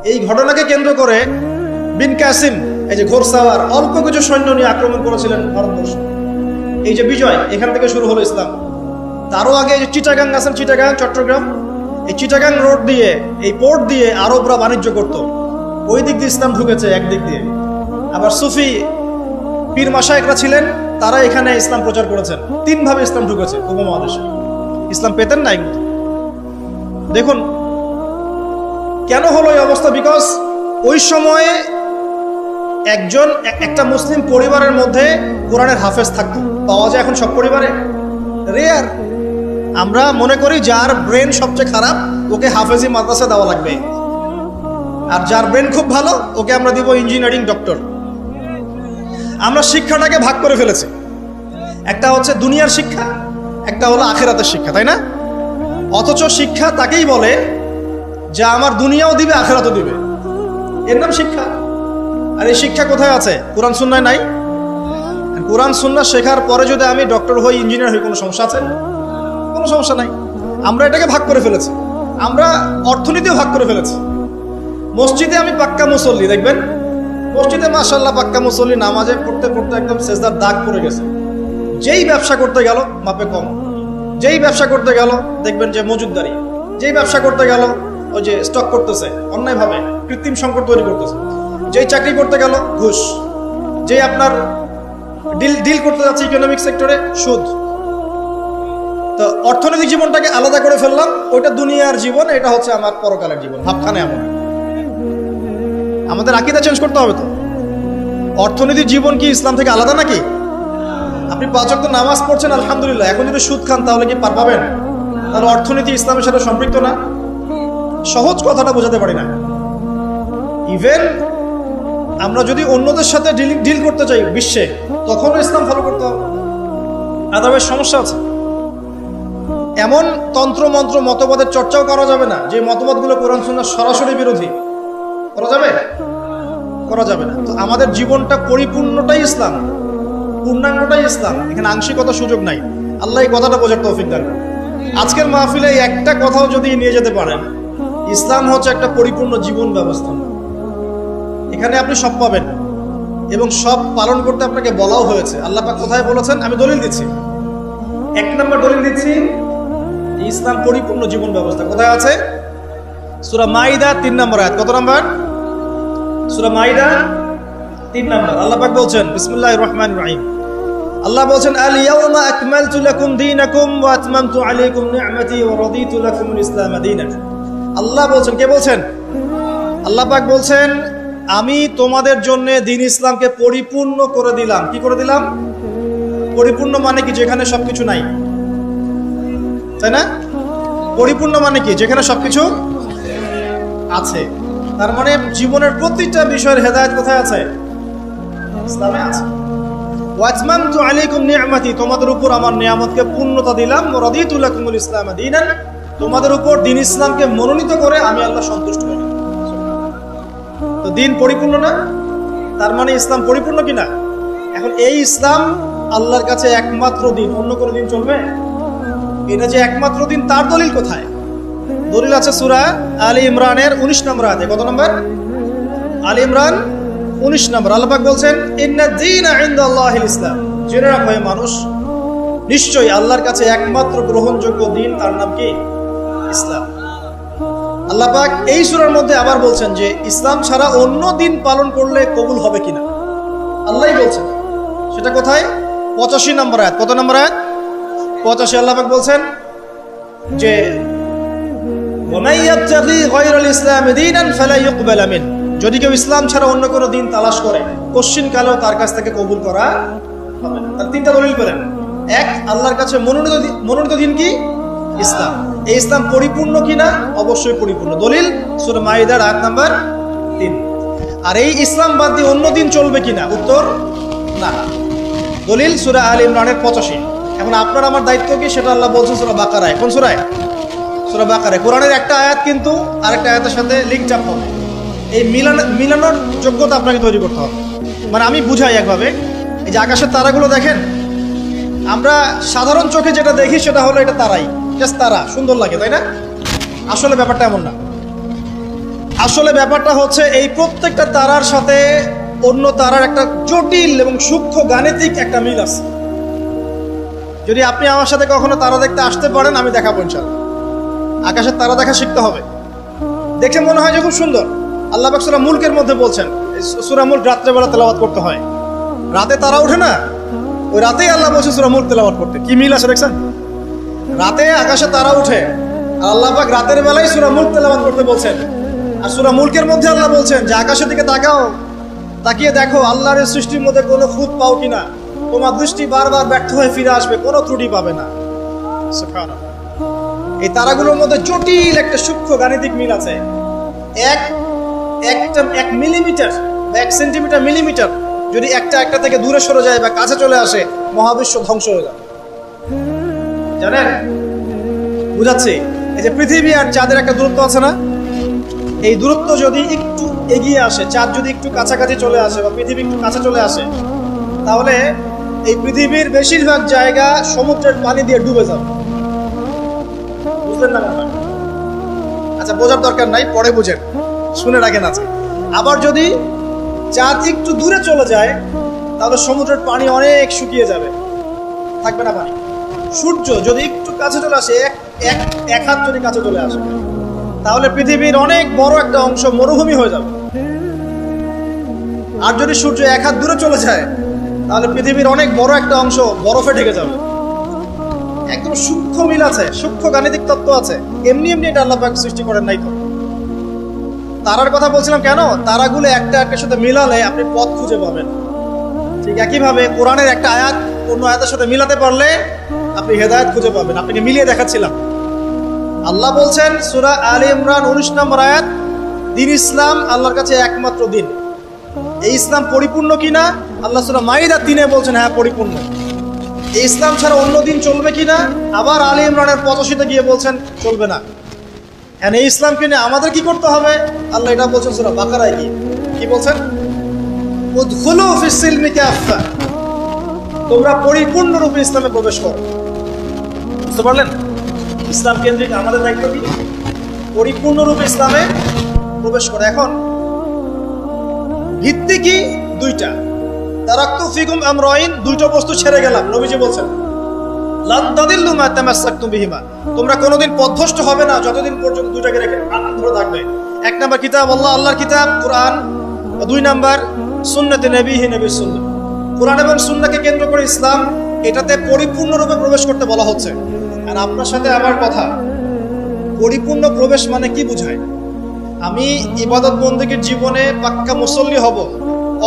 এই ঘটনাকে কেন্দ্র করে বিন কাসিম, এই যে ঘোরসাওয়ার, অল্প কিছু সৈন্য নিয়ে আক্রমণ করেছিলেন ভারতবর্ষ। এই যে বিজয়, এখান থেকে শুরু হলো ইসলাম। তারও আগে যে চিটাগাং আছেন, চিটাগাং, চট্টগ্রাম, এই চিটাগাং রোড দিয়ে, এই পোর্ট দিয়ে আরবরা বাণিজ্য করত। ওই দিক দিয়ে ইসলাম ঢুকেছে একদিক দিয়ে। আবার সুফি পীর মাশায়েখরা ছিলেন, তারা এখানে ইসলাম প্রচার করেছেন। তিনভাবে ইসলাম ঢুকেছে উপমহাদেশে। ইসলাম পেতেন না এগুলো। দেখুন কেন হলো এই অবস্থা। বিকজ ওই সময়ে একটা মুসলিম পরিবারের মধ্যে কোরআনের হাফেজ থাকতো। পাওয়া যায় এখন সব পরিবারে? রেয়ার। আমরা মনে করি যার ব্রেন সবচেয়ে খারাপ ওকে হাফেজি মাদ্রাসা দেওয়া লাগবে, আর যার ব্রেন খুব ভালো ওকে আমরা দিব ইঞ্জিনিয়ারিং, ডক্টর। আমরা শিক্ষাটাকে ভাগ করে ফেলেছি। একটা হচ্ছে দুনিয়ার শিক্ষা, একটা হলো আখিরাতের শিক্ষা, তাই না? অথচ শিক্ষা তাকেই বলে যে আমার দুনিয়াও দিবে, আখিরাতও দিবে। এর নাম শিক্ষা। আর এই শিক্ষা কোথায় আছে? কোরআন সুন্নায় নাই। কোরআন সুন্নাহ শেখার পরে যদি আমি ডক্টর হই, ইঞ্জিনিয়ার হই, কোনো সমস্যা আছে? কোনো সমস্যা নাই। আমরা এটাকে ভাগ করে ফেলেছি। আমরা অর্থনীতিও ভাগ করে ফেলেছি। মসজিদে আমি পাক্কা মুসল্লি, দেখবেন মসজিদে মাশাআল্লাহ পাক্কা মুসল্লি, নামাজে পড়তে পড়তে একদম সেজদার দাগ পড়ে গেছে। যেই ব্যবসা করতে গেল মাপে কম, যেই ব্যবসা করতে গেল দেখবেন যে মজুদদারি, যেই ব্যবসা করতে গেল ওই যে স্টক করতেছে অন্যায়ভাবে, কৃত্রিম সংকট তৈরি করতেছে। যেই চাকরি করতে গেল ঘুষ, যেই আপনার ডিল করতে যাচ্ছে ইকোনমিক সেক্টরে সুদ। তো অর্থনৈতিক জীবনটাকে আলাদা করে ফেললাম। ওইটা দুনিয়ার জীবন, এটা হচ্ছে আমার পরকালের জীবন। ভাবখানে এমন। আমাদের আকীদা চেঞ্জ করতে হবে তো। অর্থনৈতিক জীবন কি ইসলাম থেকে আলাদা নাকি? আপনি 5 ওয়াক্ত নামাজ পড়ছেন আলহামদুলিল্লাহ, এখন যদি সুদ খান তাহলে কি পার পাবেন? তাহলে অর্থনীতি ইসলামের সাথে সম্পৃক্ত না। সহজ কথাটা বোঝাতে পারি না। ইভেন আমরা যদি অন্যদের সাথে ডিল করতে চাই বিশ্বে, তখনও ইসলাম ফলো করতে হবে, আদারওয়াইজ সমস্যা আছে। এমন তন্ত্র মন্ত্র মতবাদের চর্চাও করা যাবে না যে মতবাদগুলো কোরআন সুন্নাহর সরাসরি বিরোধী। করা যাবে? করা যাবে না। তো আমাদের জীবনটা পরিপূর্ণটাই ইসলাম, পূর্ণাঙ্গটাই ইসলাম। এখানে আংশিকতা সুযোগ নাই। আল্লাহ এই কথাটা বোঝার তৌফিক দান করেন। আজকের মাহফিলে একটা কথাও যদি নিয়ে যেতে পারেন, ইসলাম হচ্ছে একটা পরিপূর্ণ জীবন ব্যবস্থা। এখানে আপনি সব পাবেন এবং সব পালন করতে আপনাকে বলাও হয়েছে। আল্লাহ পাক কোথায় বলেছেন? আমি দলিল দিচ্ছি। 1 নম্বর দলিল দিচ্ছি, ইসলাম পরিপূর্ণ জীবন ব্যবস্থা। কোথায় আছে? সূরা মাইদা 3 নম্বর আয়াত। কত নম্বর? সূরা মাইদা 3 নম্বর। আল্লাহ পাক বলছেন, বিসমিল্লাহির রহমানির রহিম। আল্লাহ বলছেন, আল ইয়াউমা আকমালতু লাকুম দীনাকুম ওয়া আতমামতু আলাইকুম নি'মাতি ওয়া রাদিতু লাকুমুল ইসলাম দীনান। আল্লাহ বলছেন, কে বলছেন? আল্লাহ পাক বলছেন, আমি তোমাদের জন্য দ্বীন ইসলামকে পরিপূর্ণ করে দিলাম। কি করে দিলাম? পরিপূর্ণ মানে কি? যেখানে সবকিছু নাই। তাই না? পরিপূর্ণ মানে কি? যেখানে সবকিছু আছে। তার মানে জীবনের প্রতিটা বিষয়ের হেদায়েত কোথায় আছে? ইসলামে আছে। ওয়াজমামতু আলাইকুম নি'মাতি, তোমাদের উপর আমার নিয়ামতকে পূর্ণতা দিলাম। রাদিতু লাকুমুল ইসলাম দীনান, তোমাদের উপর দ্বীন ইসলামকে মনোনীত করে আমি আল্লাহ সন্তুষ্ট হলাম। তো দ্বীন পরিপূর্ণ না? তার মানে ইসলাম পরিপূর্ণ কিনা? এখন এই ইসলাম আল্লাহর কাছে একমাত্র দিন, অন্য কোনো দিন চলবে? এটা যে একমাত্র দিন, তার দলিল কোথায়? দলিল আছে সূরা আলী ইমরানের 19 নম্বর আয়াতে। কত নম্বর? আলী ইমরান 19 নম্বর। আল্লাহ পাক বলছেন, ইন্না দীনা ইনদাল্লাহিল ইসলাম, জেনে রাখো হে মানুষ, নিশ্চয়ই আল্লাহর কাছে একমাত্র গ্রহণযোগ্য দিন, তার নাম কি? ইসলাম। আল্লাহ পাক এই সূরার মধ্যে আবার বলছেন যে ইসলাম ছাড়া অন্য দিন পালন করলে কবুল হবে কিনা, আল্লাহই বলছেন। সেটা কোথায়? 85 নম্বর আয়াত। কত নম্বর আয়াত? 85। আল্লাহ পাক বলছেন যে ওয়ামাই ইয়াবতাগি গায়রাল ইসলামি দীনান ফালা ইউকবাল মিন, যদি কেউ ইসলাম ছাড়া অন্য কোনো দিন তালাশ করে, কোশ্চিন কালেও তার কাছ থেকে কবুল করা হবে না। তার তিনটা দলিল পেলেন। এক, আল্লাহর কাছে মনোনীত দিন কি? ইসলাম। এই ইসলাম পরিপূর্ণ কিনা? অবশ্যই পরিপূর্ণ। দলিল সূরা মাইদার আয়াত নাম্বার 3। আর এই ইসলাম বাদ দিয়ে অন্য দিন চলবে কিনা? উত্তর না। দলিল সূরা আলী ইমরানের 85। এখন আপনার আমার দায়িত্ব কি, সেটা আল্লাহ বলছেন সূরা বাকারায়। কোন সূরায়? সূরা বাকারায়। কোরআনের একটা আয়াত কিন্তু আরেকটা আয়াতের সাথে লিঙ্ক আপ হবে। এই মিলানোর যোগ্যতা আপনাকে তৈরি করতে হবে। মানে আমি বুঝাই একভাবে, এই যে আকাশের তারাগুলো দেখেন, আমরা সাধারণ চোখে যেটা দেখি সেটা হলো এটা তারাই, জাস্ট তারা, সুন্দর লাগে, তাই না? আসলে ব্যাপারটা এমন না। আসলে ব্যাপারটা হচ্ছে এই প্রত্যেকটা তারার সাথে অন্য তারার একটা জটিল এবং সূক্ষ্ম গাণিতিক একটা মিল আছে। যদি আপনি আমার সাথে কখনো তারা দেখতে আসতে পারেন, আমি দেখাবো ইনশাআল্লাহ। আকাশের তারা দেখা শিখতে হবে। দেখে মনে হয় যে খুব সুন্দর। আল্লাহ পাক সূরা মুলকের মধ্যে বলছেন, সূরা মুলক রাত্রেবেলা তেলাওয়াত করতে হয়, রাতে তারা ওঠে না, ওই রাতেই আল্লাহ বলছে সূরা মুলক তেলাওয়াত করতে। কি মিল আছে দেখছেন? রাতে আকাশে তারা উঠে, আর আল্লাহ পাক রাতের বেলায় সূরা মুলক তেলাওয়াত করতে বলছেন। আর সূরা মুলকের মধ্যে আল্লাহ বলছেন যে আকাশের দিকে তাকাও, তাকিয়ে দেখো আল্লাহর সৃষ্টির মধ্যে কোনো খুঁত পাও কিনা, তোমার দৃষ্টি বারবার ব্যর্থ হয়ে ফিরে আসবে, কোনো ত্রুটি পাবে না। সুবহানাল্লাহ। এই তারাগুলোর মধ্যে জটিল একটা সূক্ষ্ম গাণিতিক মিল আছে। এক মিলিমিটার বা 1 সেন্টিমিটার মিলিমিটার যদি একটা থেকে দূরে সরে যায় বা কাছে চলে আসে, মহাবিশ্ব ধ্বংস হয়ে যাবে। জানেন? বুঝাচ্ছি। এই যে পৃথিবী আর চাঁদের একটা দূরত্ব আছে না, এই দূরত্ব যদি একটু এগিয়ে আসে, চাঁদ যদি একটু কাছাকাছি চলে আসে বা পৃথিবী একটু কাছে চলে আসে, তাহলে এই পৃথিবীর বেশিরভাগ জায়গা সমুদ্রের পানি দিয়ে ডুবে যাবে। বুঝলেন না? আচ্ছা, বোঝার দরকার নাই, পরে বুঝেন, শুনে রাখেন। আছে আবার যদি চাঁদ একটু দূরে চলে যায়, তাহলে সমুদ্রের পানি অনেক শুকিয়ে যাবে, থাকবে না পানি। সূর্য যদি একটু কাছে চলে আসে, এক হাত যদি কাছে চলে আসে, তাহলে পৃথিবীর অনেক বড় একটা অংশ মরুভূমি হয়ে যাবে। আর যদি সূর্য 1 হাত দূরে চলে যায়, তাহলে পৃথিবীর অনেক বড় একটা অংশ বরফে ঢেকে যাবে। একদম সূক্ষ্ম মিল আছে, সূক্ষ্ম গাণিতিক তত্ত্ব আছে। এমনি এটা আল্লাহ পাক সৃষ্টি করেন নাই তো। তারার কথা বলছিলাম কেন? তারাগুলো একটা একটার সাথে মিলালে আপনি পথ খুঁজে পাবেন। ঠিক একইভাবে কোরআনের একটা আয়াত অন্য আয়াতের সাথে মিলাতে পারলে আপনি হেদায়েত খুঁজে পাবেন। আপনাকে মিলিয়ে দেখাচ্ছিলাম। আল্লাহ বলছেন সূরা আলী ইমরান 19 নম্বর আয়াত, দ্বীন ইসলাম আল্লাহর কাছে একমাত্র দিন। এই ইসলাম পরিপূর্ণ কিনা? আল্লাহ সূরা মাইদা 3-এ বলছেন হ্যাঁ পরিপূর্ণ। এই ইসলাম ছাড়া অন্য দিন চলবে কিনা? আবার আলী ইমরানের 85-তে গিয়ে বলছেন চলবে না। হ্যাঁ, এই ইসলামকে নিয়ে আমাদের কি করতে হবে? আল্লাহ এটা বলছেন সূরা বাকারায় গিয়ে। কি বলছেন? উদখুলু ফিস সিলমি কাফা, তোমরা পরিপূর্ণরূপে ইসলামে প্রবেশ করো। বুঝতে পারলেন? ইসলাম কেন্দ্রিক আমাদের দায়িত্ব কি? পরিপূর্ণরূপে ইসলামে প্রবেশ করে। এখন ভিত্তি কি? 2টা। তারাক্তু ফিকুম আমরাইন, 2টা বস্তু ছেড়ে গেলাম। নবীজি বলছেন লান তাদিল্লু মা তামাসসাকতুম বিহিমা, তোমরা কোনোদিন পথভ্রষ্ট হবে না যতদিন পর্যন্ত 2টাকে রেখে ধরে থাকবে। 1 নাম্বার কিতাব আল্লাহ, আল্লাহর কিতাব কোরআন। 2 নাম্বার সুন্নতে নবীহি, নবীর সুন্নাহ। কোরআন এবং সুন্নাহকে কেন্দ্র করে ইসলাম, এটাতে পরিপূর্ণরূপে প্রবেশ করতে বলা হচ্ছে। আর আপনার সাথে আমার কথা, পরিপূর্ণ প্রবেশ মানে কি বুঝায়? আমি ইবাদত বন্দেগীর জীবনে পাক্কা মুসল্লি হব,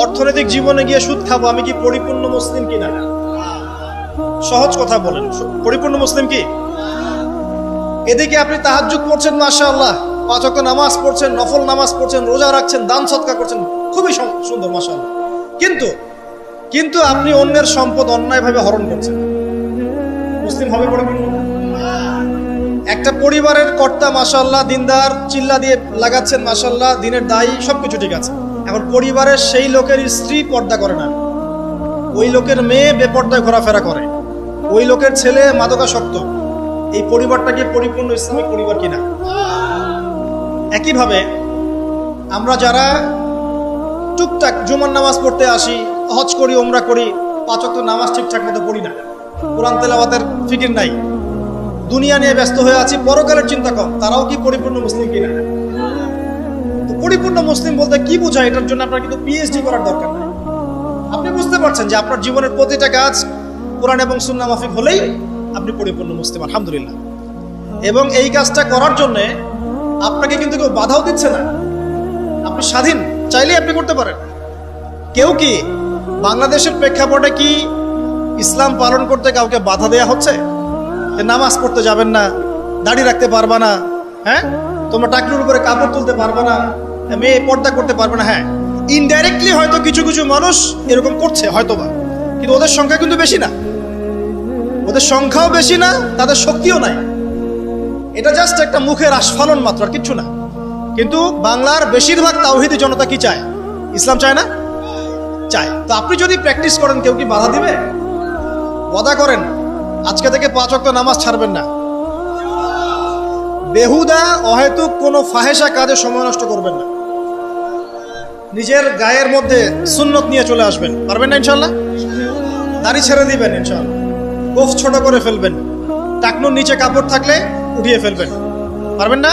অর্থনৈতিক জীবনে গিয়ে সুদ খাবো, আমি কি পরিপূর্ণ মুসলিম কিনা? সহজ কথা বলেন, পরিপূর্ণ মুসলিম কি? এদিকে আপনি তাহাজ্জুদ পড়ছেন, মাশাআল্লাহ, 5 ওয়াক্ত নামাজ পড়ছেন, নফল নামাজ পড়ছেন, রোজা রাখছেন, দান সদকা করছেন, খুবই সুন্দর, মাশাআল্লাহ। কিন্তু আপনি অন্যের সম্পদ অন্যায়ভাবে হরণ করছেন, মুসলিম হবে পরিপূর্ণ? একটা পরিবারের কর্তা, মাশাআল্লাহ, দিনদার, চিল্লা দিয়ে লাগাচ্ছেন, মাশাআল্লাহ, দিনের দায়ী, সবকিছু ঠিক আছে। এখন পরিবারের সেই লোকের স্ত্রী পর্দা করে না, ওই লোকের মেয়ে বেপর্দায় ঘোরাফেরা করে, ওই লোকের ছেলে মাদকাসক্ত, এই পরিবারটা কি পরিপূর্ণ ইসলামিক পরিবার কিনা? একইভাবে আমরা যারা টুকটাক জুমার নামাজ পড়তে আসি, হজ করি, ওমরা করি, 5 ওয়াক্ত নামাজ ঠিকঠাক মতো পড়ি না, কোরআন তেলাওয়াতের ফিকির নাই, দুনিয়া নিয়ে ব্যস্ত হয়ে আছি, পরকালের চিন্তা কম, তারাও কি পরিপূর্ণ মুসলিম কিনা? তো পরিপূর্ণ মুসলিম বলতে কি বোঝায়, এটার জন্য আপনার কিন্তু পিএইচডি করার দরকার নাই। আপনি বুঝতে পারছেন যে আপনার জীবনের প্রতিটা কাজ কোরআন এবং সুন্নাহ মাফিক হলেই আপনি পরিপূর্ণ মুসলিম, আলহামদুলিল্লাহ। এবং এই কাজটা করার জন্য আপনাকে কিন্তু কেউ বাধাও দিচ্ছে না, আপনি স্বাধীন, চাইলেই আপনি করতে পারেন। কেউ কি বাংলাদেশের প্রেক্ষাপটে কি ইসলাম পালন করতে কাউকে বাধা দেয়া হচ্ছে যে নামাজ পড়তে যাবেন না, দাড়ি রাখতে পারবা না, হ্যাঁ, তোমরা টাকলুর উপরে কাপড় তুলতে পারবা না, মেয়ে পর্দা করতে পারবে না? হ্যাঁ, ইনডাইরেক্টলি হয়তো কিছু কিছু মানুষ এরকম করছে হয়তোবা, কিন্তু ওদের সংখ্যা কিন্তু বেশি না, ওদের সংখ্যাও বেশি না, তাদের শক্তিও নাই। এটা জাস্ট একটা মুখের আস্ফালন মাত্র, আর কিচ্ছু না। কিন্তু বাংলার বেশিরভাগ তাওহীদি জনতা কি চায়? ইসলাম চায় না? চায়। তো আপনি যদি প্র্যাকটিস করেন, কেউ কি বাধা দিবে? ওয়াদা করেন আজকে থেকে 5 ওয়াক্ত নামাজ ছাড়বেন না, বেহুদা অহেতুক কোনো ফাহেসা কাজে সময় নষ্ট করবেন না, নিজের গায়ের মধ্যে সুন্নত নিয়ে চলে আসবেন, পারবেন না ইনশাল্লাহ? দাড়ি ছেড়ে দিবেন ইনশাল্লাহ, গোফ ছোট করে ফেলবেন, টাকনুর নিচে কাপড় থাকলে উঠিয়ে ফেলবেন, পারবেন না?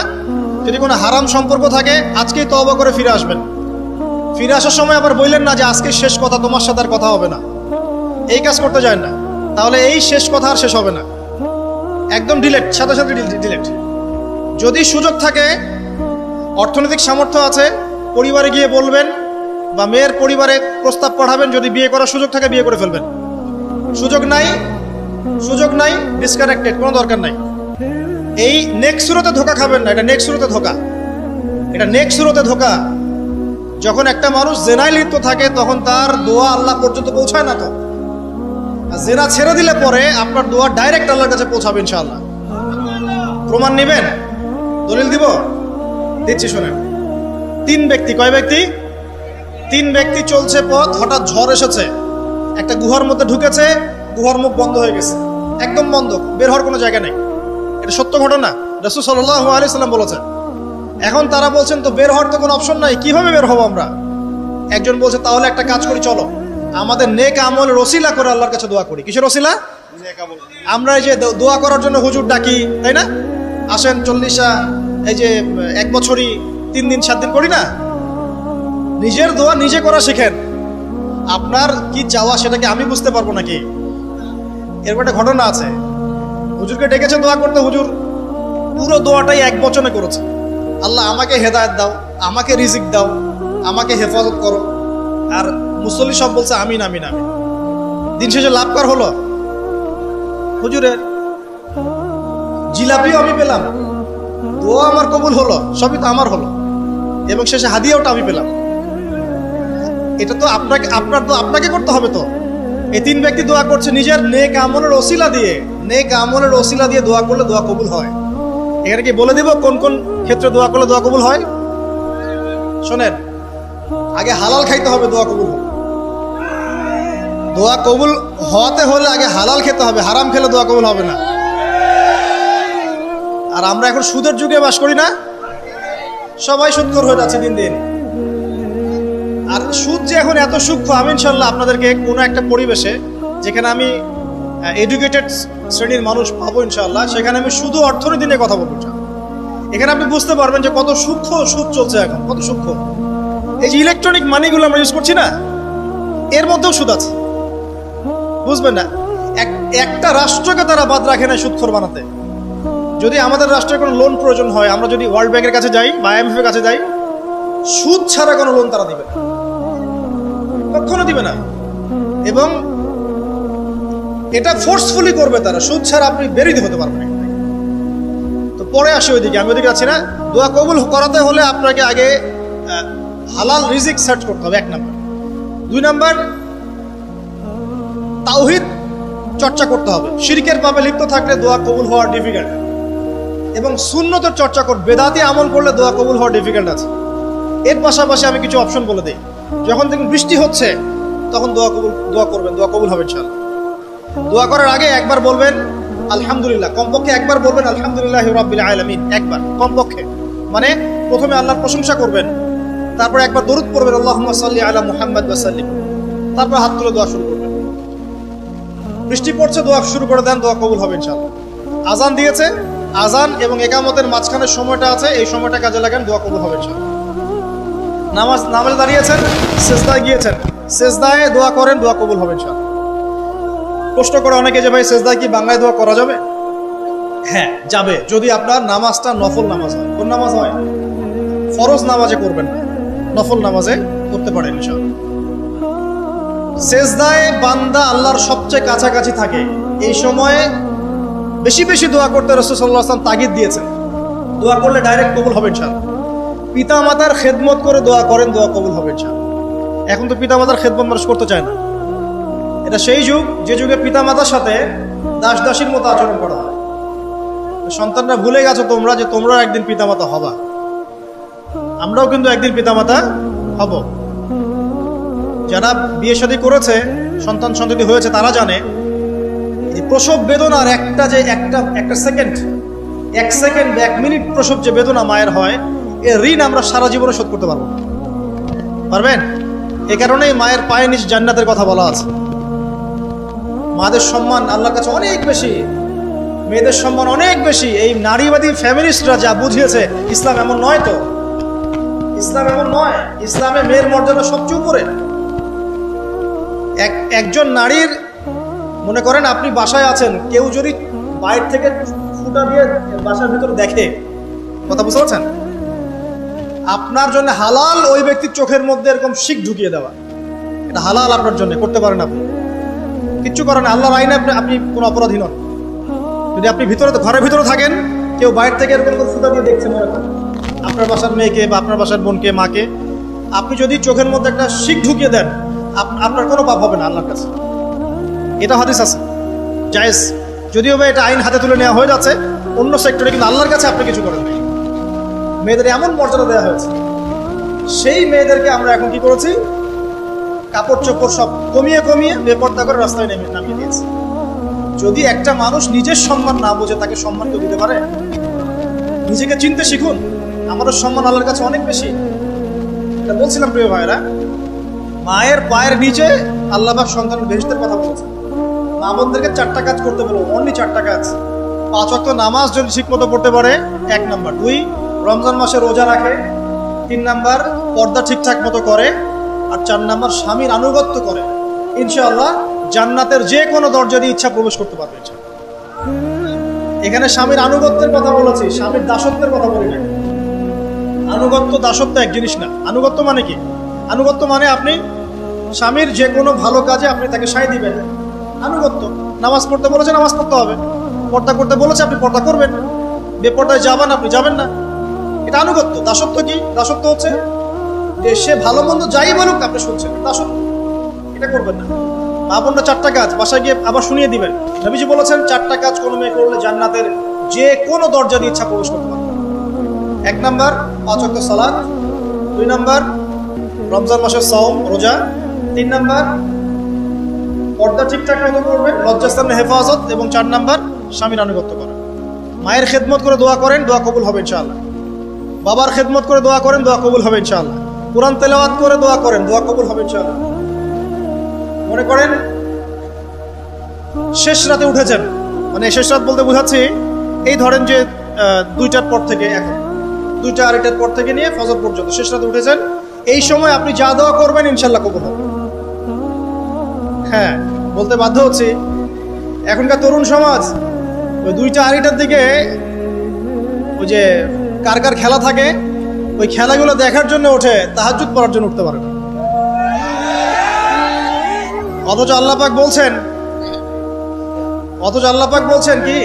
যদি কোনো হারাম সম্পর্ক থাকে আজকেই তওবা করে ফিরে আসবেন। ফিরে আসার সময় আবার বললেন না যে আজকে শেষ কথা, তোমার সাথে আর কথা হবে না, এই কাজ করতে যায় না, তাহলে এই শেষ কথা আর শেষ হবে না, একদম ডিলেট, সাথে সাথে ডিলেট। যদি সুযোগ থাকে, অর্থনৈতিক সামর্থ্য আছে, পরিবারে গিয়ে বলবেন বা মেয়ের পরিবারে প্রস্তাব পাঠাবেন, যদি বিয়ে করার সুযোগ থাকে বিয়ে করে ফেলবেন। সুযোগ নাই, ডিসকানেক্টেড, কোনো দরকার নাই। এই নেক্সট সুরতে ধোকা খাবেন না, এটা নেক্সট সুরতে ধোকা। যখন একটা মানুষ জেনায় লিপ্ত থাকে তখন তার দোয়া আল্লাহ পর্যন্ত পৌঁছায় না। তো আর জেনা ছেড়ে দিলে পরে আপনার দোয়া ডাইরেক্ট আল্লাহর কাছে পৌঁছাবে ইনশাআল্লাহ। প্রমাণ নেবেন? দলিল দিচ্ছি, শোনেন। 3 ব্যক্তি, কয় ব্যক্তি? 3 ব্যক্তি চলছে পথ, হঠাৎ ঝড় এসেছে, একটা গুহার মধ্যে ঢুকেছে, গুহার মুখ বন্ধ হয়ে গেছে, একদম বন্ধ, বের হওয়ার কোনো জায়গা নেই। এটা সত্য ঘটনা, রাসূল সাল্লাল্লাহু আলাইহি সাল্লাম বলেছেন। এখন তারা বলছেন তো বের হওয়ার তো কোনো অপশন নাই, কিভাবে বের হবো আমরা? একজন বলছে তাহলে একটা কাজ করি, চলো আমাদের নেক আমলের ওসিলা করে আল্লাহর কাছে দোয়া করি। কিসের ওসিলা? আমরা এই যে দোয়া করার জন্য হুজুর ডাকি, তাই না? আসেন 40 এই যে 1 বছরই 3 দিন 7 দিন করি না, নিজের দোয়া নিজে করা শিখেন। আপনার কি চাওয়া সেটাকে আমি বুঝতে পারবো নাকি? এরপর একটা ঘটনা আছে, হুজুরকে ডেকেছে দোয়া করতে, হুজুর পুরো দোয়াটাই 1 বচনে করেছে, আল্লাহ আমাকে হেদায়েত দাও, আমাকে রিজিক দাও, আমাকে হেফাজত করো। আর মুসল্লি সব বলছে আমিন আমিন আমিন। দিন শেষে লাভ কার হলো? হুজুরের। জিলাপিও আমি পেলাম, দোয়া আমার কবুল হলো, সবই তো আমার হলো, এবং শেষে হাদিয়াওটা আমি পেলাম। এটা তো আপনাকে করতে হবে। তো এই 3 ব্যক্তি দোয়া করছে নিজের নেক আমলের ওসিলা দিয়ে দোয়া করলে দোয়া কবুল হয়। এখানে কি বলে দিব কোন কোন ক্ষেত্রে দোয়া করলে দোয়া কবুল হয়? শোনেন, আগে হালাল খাইতে হবে দোয়া কবুল হবে। দোয়া কবুল হওয়াতে হলে আগে হালাল খেতে হবে, হারাম খেলে দোয়া কবুল হবে না। আর আমরা এখন সুদের যুগে বাস করি না, সবাই সুদখোর হয়ে যাচ্ছে দিন দিন। আর সুদ যে এখন এত সূক্ষ্ম, আমি ইনশাল্লাহ আপনাদেরকে কোনো একটা পরিবেশে যেখানে আমি এডুকেটেড শ্রেণীর মানুষ পাবো ইনশাল্লাহ, সেখানে আমি শুধু অর্থনীতি নিয়ে কথা বলবো। এখানে আপনি বুঝতে পারবেন যে কত সূক্ষ্ম সুদ চলছে এখন, কত সূক্ষ্ম। এই যে ইলেকট্রনিক মানিগুলো আমরা ইউজ করছি না, এর মধ্যেও সুদ আছে, বুঝবেন না? একটা রাষ্ট্রকে তারা বাদ রাখে না সুদখোর বানাতে। যদি আমাদের রাষ্ট্রের কোনো লোন প্রয়োজন হয়, আমরা যদি ওয়ার্ল্ড ব্যাংকের কাছে যাই বা IMF এর কাছে যাই, সুদ ছাড়া কোনো লোন তারা দিবে না, কখনো দিবে না। এবং এটা ফোর্সফুলি করবে তারা, সুদ ছাড়া আপনি বেরিয়ে হতে পারবেন না। তো পরে আসি ওইদিকে, আমি ওইদিকে আছি না। দোয়া কবুল করাতে হলে আপনাকে আগে হালাল রিজিক সার্চ করতে হবে, 1 নাম্বার। 2 নাম্বার, তাওহীদ চর্চা করতে হবে। শিরকের পাপে লিপ্ত থাকলে দোয়া কবুল হওয়া ডিফিকাল্ট। এবং সুন্নতের চর্চা করবে, বেদাতি আমল করলে দোয়া কবুল হওয়া ডিফিকাল্ট আছে। এর পাশাপাশি আমি কিছু অপশন বলে দিই। যখন দেখুন বৃষ্টি হচ্ছে তখন দোয়া করবেন, দোয়া কবুল হবে ইনশাআল্লাহ। দোয়া করার আগে একবার বলবেন আলহামদুলিল্লাহ, কমপক্ষে একবার বলবেন আলহামদুলিল্লাহি রাব্বিল আলামিন, একবার কমপক্ষে। মানে প্রথমে আল্লাহর প্রশংসা করবেন, তারপর একবার দরুদ পড়বেন আল্লাহুম্মা সাল্লি আলা মুহাম্মাদ ওয়া সাল্লিম, তারপর হাত তুলে দোয়া শুরু করবেন। বৃষ্টি পড়ছে, দোয়া শুরু করে দেন, দোয়া কবুল হবে ইনশাআল্লাহ। আজান দিয়েছে, আজান এবং ইকামতের মাঝখানের সময়টা আছে, এই সময়টা কাজে লাগান, দোয়া কবুল হবে ইনশাআল্লাহ। নামাজে দাঁড়িয়েছেন, সেজদায় গিয়েছেন, সেজদায় দোয়া করেন, দোয়া কবুল হবে ইনশাআল্লাহ। প্রশ্ন করে অনেকে যে ভাই সেজদায় কি বাংলায় দোয়া করা যাবে? হ্যাঁ যাবে, যদি আপনার নামাজটা নফল নামাজ হয়। কোন নামাজ হয়? ফরজ নামাজে করবেন না, নফল নামাজে করতে পারেন ইনশাআল্লাহ। সেজদায় বান্দা আল্লাহর সবচেয়ে কাছাকাছি থাকে, এই সময়ে বেশি বেশি দোয়া করতে রাসূল সাল্লাল্লাহু আলাইহি ওয়াসাল্লাম তাগিদ দিয়েছেন। দোয়া করলে ডাইরেক্ট কবুল হবে ইনশাআল্লাহ। পিতা মাতার খেদমত করে দোয়া করেন, দোয়া কবুল হবে ইনশাআল্লাহ। এখন তো পিতা মাতার খেদমত মানুষ করতে চায় না। এটা সেই যুগ যে যুগে পিতা মাতার সাথে দাস দাসীর মতো আচরণ করা হয়। সন্তানরা ভুলে গেছো তোমরা যে তোমরা একদিন পিতা মাতা হবা। আমরাও কিন্তু একদিন পিতা মাতা হব। যারা বিয়ে শাদী করেছে, সন্তান সন্ততি হয়েছে, তারা জানে এই প্রসব বেদনার একটা সেকেন্ড, 1 মিনিট প্রসব যে বেদনা মায়ের হয়, এর ঋণ আমরা সারা জীবনে শোধ করতে পারবো। পারবেন? এ কারণেই মায়ের পায়ের নিচ জান্নাতের কথা বলা আছে। মাদের সম্মান আল্লাহর কাছে অনেক বেশি, মেয়েদের সম্মান অনেক বেশি। এই নারীবাদী ফ্যামিলিস্টরা যা বুঝিয়েছে, ইসলাম এমন নয়। তো ইসলাম এমন নয়, ইসলামে মেয়ের মর্যাদা সবচেয়ে উপরে। একজন নারীর, মনে করেন আপনি বাসায় আছেন, কেউ যদি বাইরে থেকে ফুটা দিয়ে বাসার ভিতরে দেখে, কথা বুঝতে পারছেন? আপনার জন্য হালাল ওই ব্যক্তির চোখের মধ্যে এরকম শিক ঢুকিয়ে দেওয়া, এটা হালাল আপনার জন্য, করতে পারেন আপনি, কিচ্ছু করেন না। আল্লাহর আইনে আপনি কোনো অপরাধী নন। যদি আপনি ঘরের ভিতরে থাকেন, কেউ বাইরে থেকে এরকম করে ফুটা দিয়ে দেখছে, মনে করেন আপনার বাসার মেয়েকে বা আপনার বাসার বোনকে, মাকে, আপনি যদি চোখের মধ্যে একটা শিক ঢুকিয়ে দেন, আপনার কোনো পাপ হবে না আল্লাহর কাছে। এটা হাদিস আছে, জায়েজ। যদিও বা এটা আইন হাতে তুলে নেওয়া হয়ে যাচ্ছে অন্য সেক্টরে, কিন্তু আল্লাহর কাছে আপনি কিছু করেন না। মেয়েদের এমন মর্যাদা দেওয়া হয়েছে, সেই মেয়েদেরকে আমরা এখন কি করেছি? কাপড় চোপড় সব কমিয়ে কমিয়ে বেপর্দা করে রাস্তায় নামিয়ে দিয়েছে। যদি একটা মানুষ নিজের সম্মান না বোঝে, তাকে সম্মান কেউ দিতে পারে? নিজেকে চিনতে শিখুন। আমাদের সম্মান আল্লাহর কাছে অনেক বেশি। এটা বলছিলাম প্রিয় ভাইরা, মায়ের পায়ের নিচে আল্লাহ পাক সন্তান বেহেশতের কথা বলছে। মা বোনদেরকে 4টা কাজ করতে বলো, অনলি 4টা কাজ। 5 ওয়াক্ত নামাজ যদি ঠিকমতো পড়তে পারে, 1 নাম্বার। 2, রমজান মাসে রোজা রাখে। 3 নাম্বার, পর্দা ঠিকঠাক মতো করে। আর 4 নাম্বার, স্বামীর আনুগত্য করে। ইনশাআল্লাহ জান্নাতের যে কোনো দরজা দিয়ে ইচ্ছা প্রবেশ করতে পারবে। এখানে স্বামীর আনুগত্যের কথা বলেছি, স্বামীর দাসত্বের কথা বলি না। আনুগত্য দাসত্ব এক জিনিস না। আনুগত্য মানে কি? আনুগত্য মানে আপনি স্বামীর যে কোনো ভালো কাজে আপনি তাকে সায় দিবেন, আনুগত্য। নামাজ পড়তে বলেছে, নামাজ পড়তে হবে। পর্দা করতে বলেছে, আপনি পর্দা করবেন। বেপর্দায় যাবেন, আপনি যাবেন না। এটা আনুগত্য। দাসত্ব কি? দাসত্ব হচ্ছে যে সে ভালো মন্দ যাই বলুক আপনি শুনছেন, দাসত্ব। এটা করবেন না। মা বোনরা 4টা কাজ বাসায় গিয়ে আবার শুনিয়ে দিবেন। নবীজি বলেছেন 4টা কাজ কোনো মেয়ে করলে জান্নাতের যে কোনো দরজা দিয়ে ইচ্ছা প্রবেশ করতে পারবে। 1 নাম্বার, 5 ওয়াক্ত সালাত। 2 নাম্বার, রমজান মাসের সাওম রোজা। 3 নাম্বার, পর্দা ঠিকঠাক মতো করবেন, লজ্জাস্থানের হেফাজত। এবং 4 নাম্বার, স্বামীর আনুগত্য করেন। মায়ের খেদমত করে দোয়া করেন, দোয়া কবুল হবে ইনশাআল্লাহ। বাবার খেদমত করে দোয়া করেন, দোয়া কবুল হবে ইনশাআল্লাহ। কোরআন তেলাওয়াত করে দোয়া করেন, দোয়া কবুল হবে ইনশাআল্লাহ। মনে করেন শেষ রাতে উঠেছেন, মানে শেষ রাত বলতে বোঝাচ্ছি, এই ধরেন যে 2টার পর থেকে, এখন 2টা 2:30টার পর থেকে নিয়ে ফজর পর্যন্ত শেষ রাতে উঠেছেন। এই সময় আপনি যা দোয়া করবেন ইনশাআল্লাহ কবুল হবে। হ্যাঁ, বলতে বাধ্য হচ্ছি, এখনকার তরুণ সমাজ ওই 2টা 2:30টার দিকে ওই যে কার কার খেলা থাকে, ওই খেলাগুলো দেখার জন্য ওঠে, তাহাজ্জুদ পড়ার জন্য উঠতে পারে না। অথচ আল্লাহ পাক বলছেন কি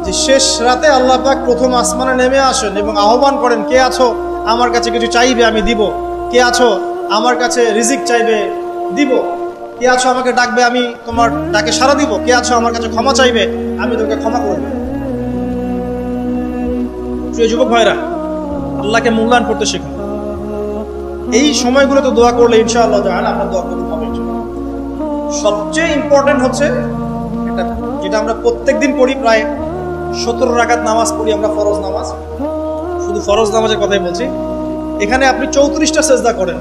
যে শেষ রাতে আল্লাহ পাক প্রথম আসমানে নেমে আসেন এবং আহ্বান করেন, কে আছো আমার কাছে কিছু চাইবে আমি দিব, কে আছো আমার কাছে রিজিক চাইবে দিব, কে আছো আমাকে ডাকবে আমি তোমার ডাকে সাড়া দিব, কে আছো আমার কাছে ক্ষমা চাইবে আমি তোকে ক্ষমা করব। প্রিয় যুবক ভাইরা, আল্লাহকে মূল্যায়ন করতে শিখুন। এই সময়গুলোতে দোয়া করলে ইনশাআল্লাহ তাআলা আপনার দোয়া কবুল হবে। সবচেয়ে ইম্পর্টেন্ট হচ্ছে এটা, যেটা আমরা প্রত্যেকদিন পড়ি, প্রায় 17 রাকাত নামাজ পড়ি আমরা, ফরজ নামাজ, শুধু ফরজ নামাজের কথাই বলছি। এখানে আপনি 34টা সেজদা করেন,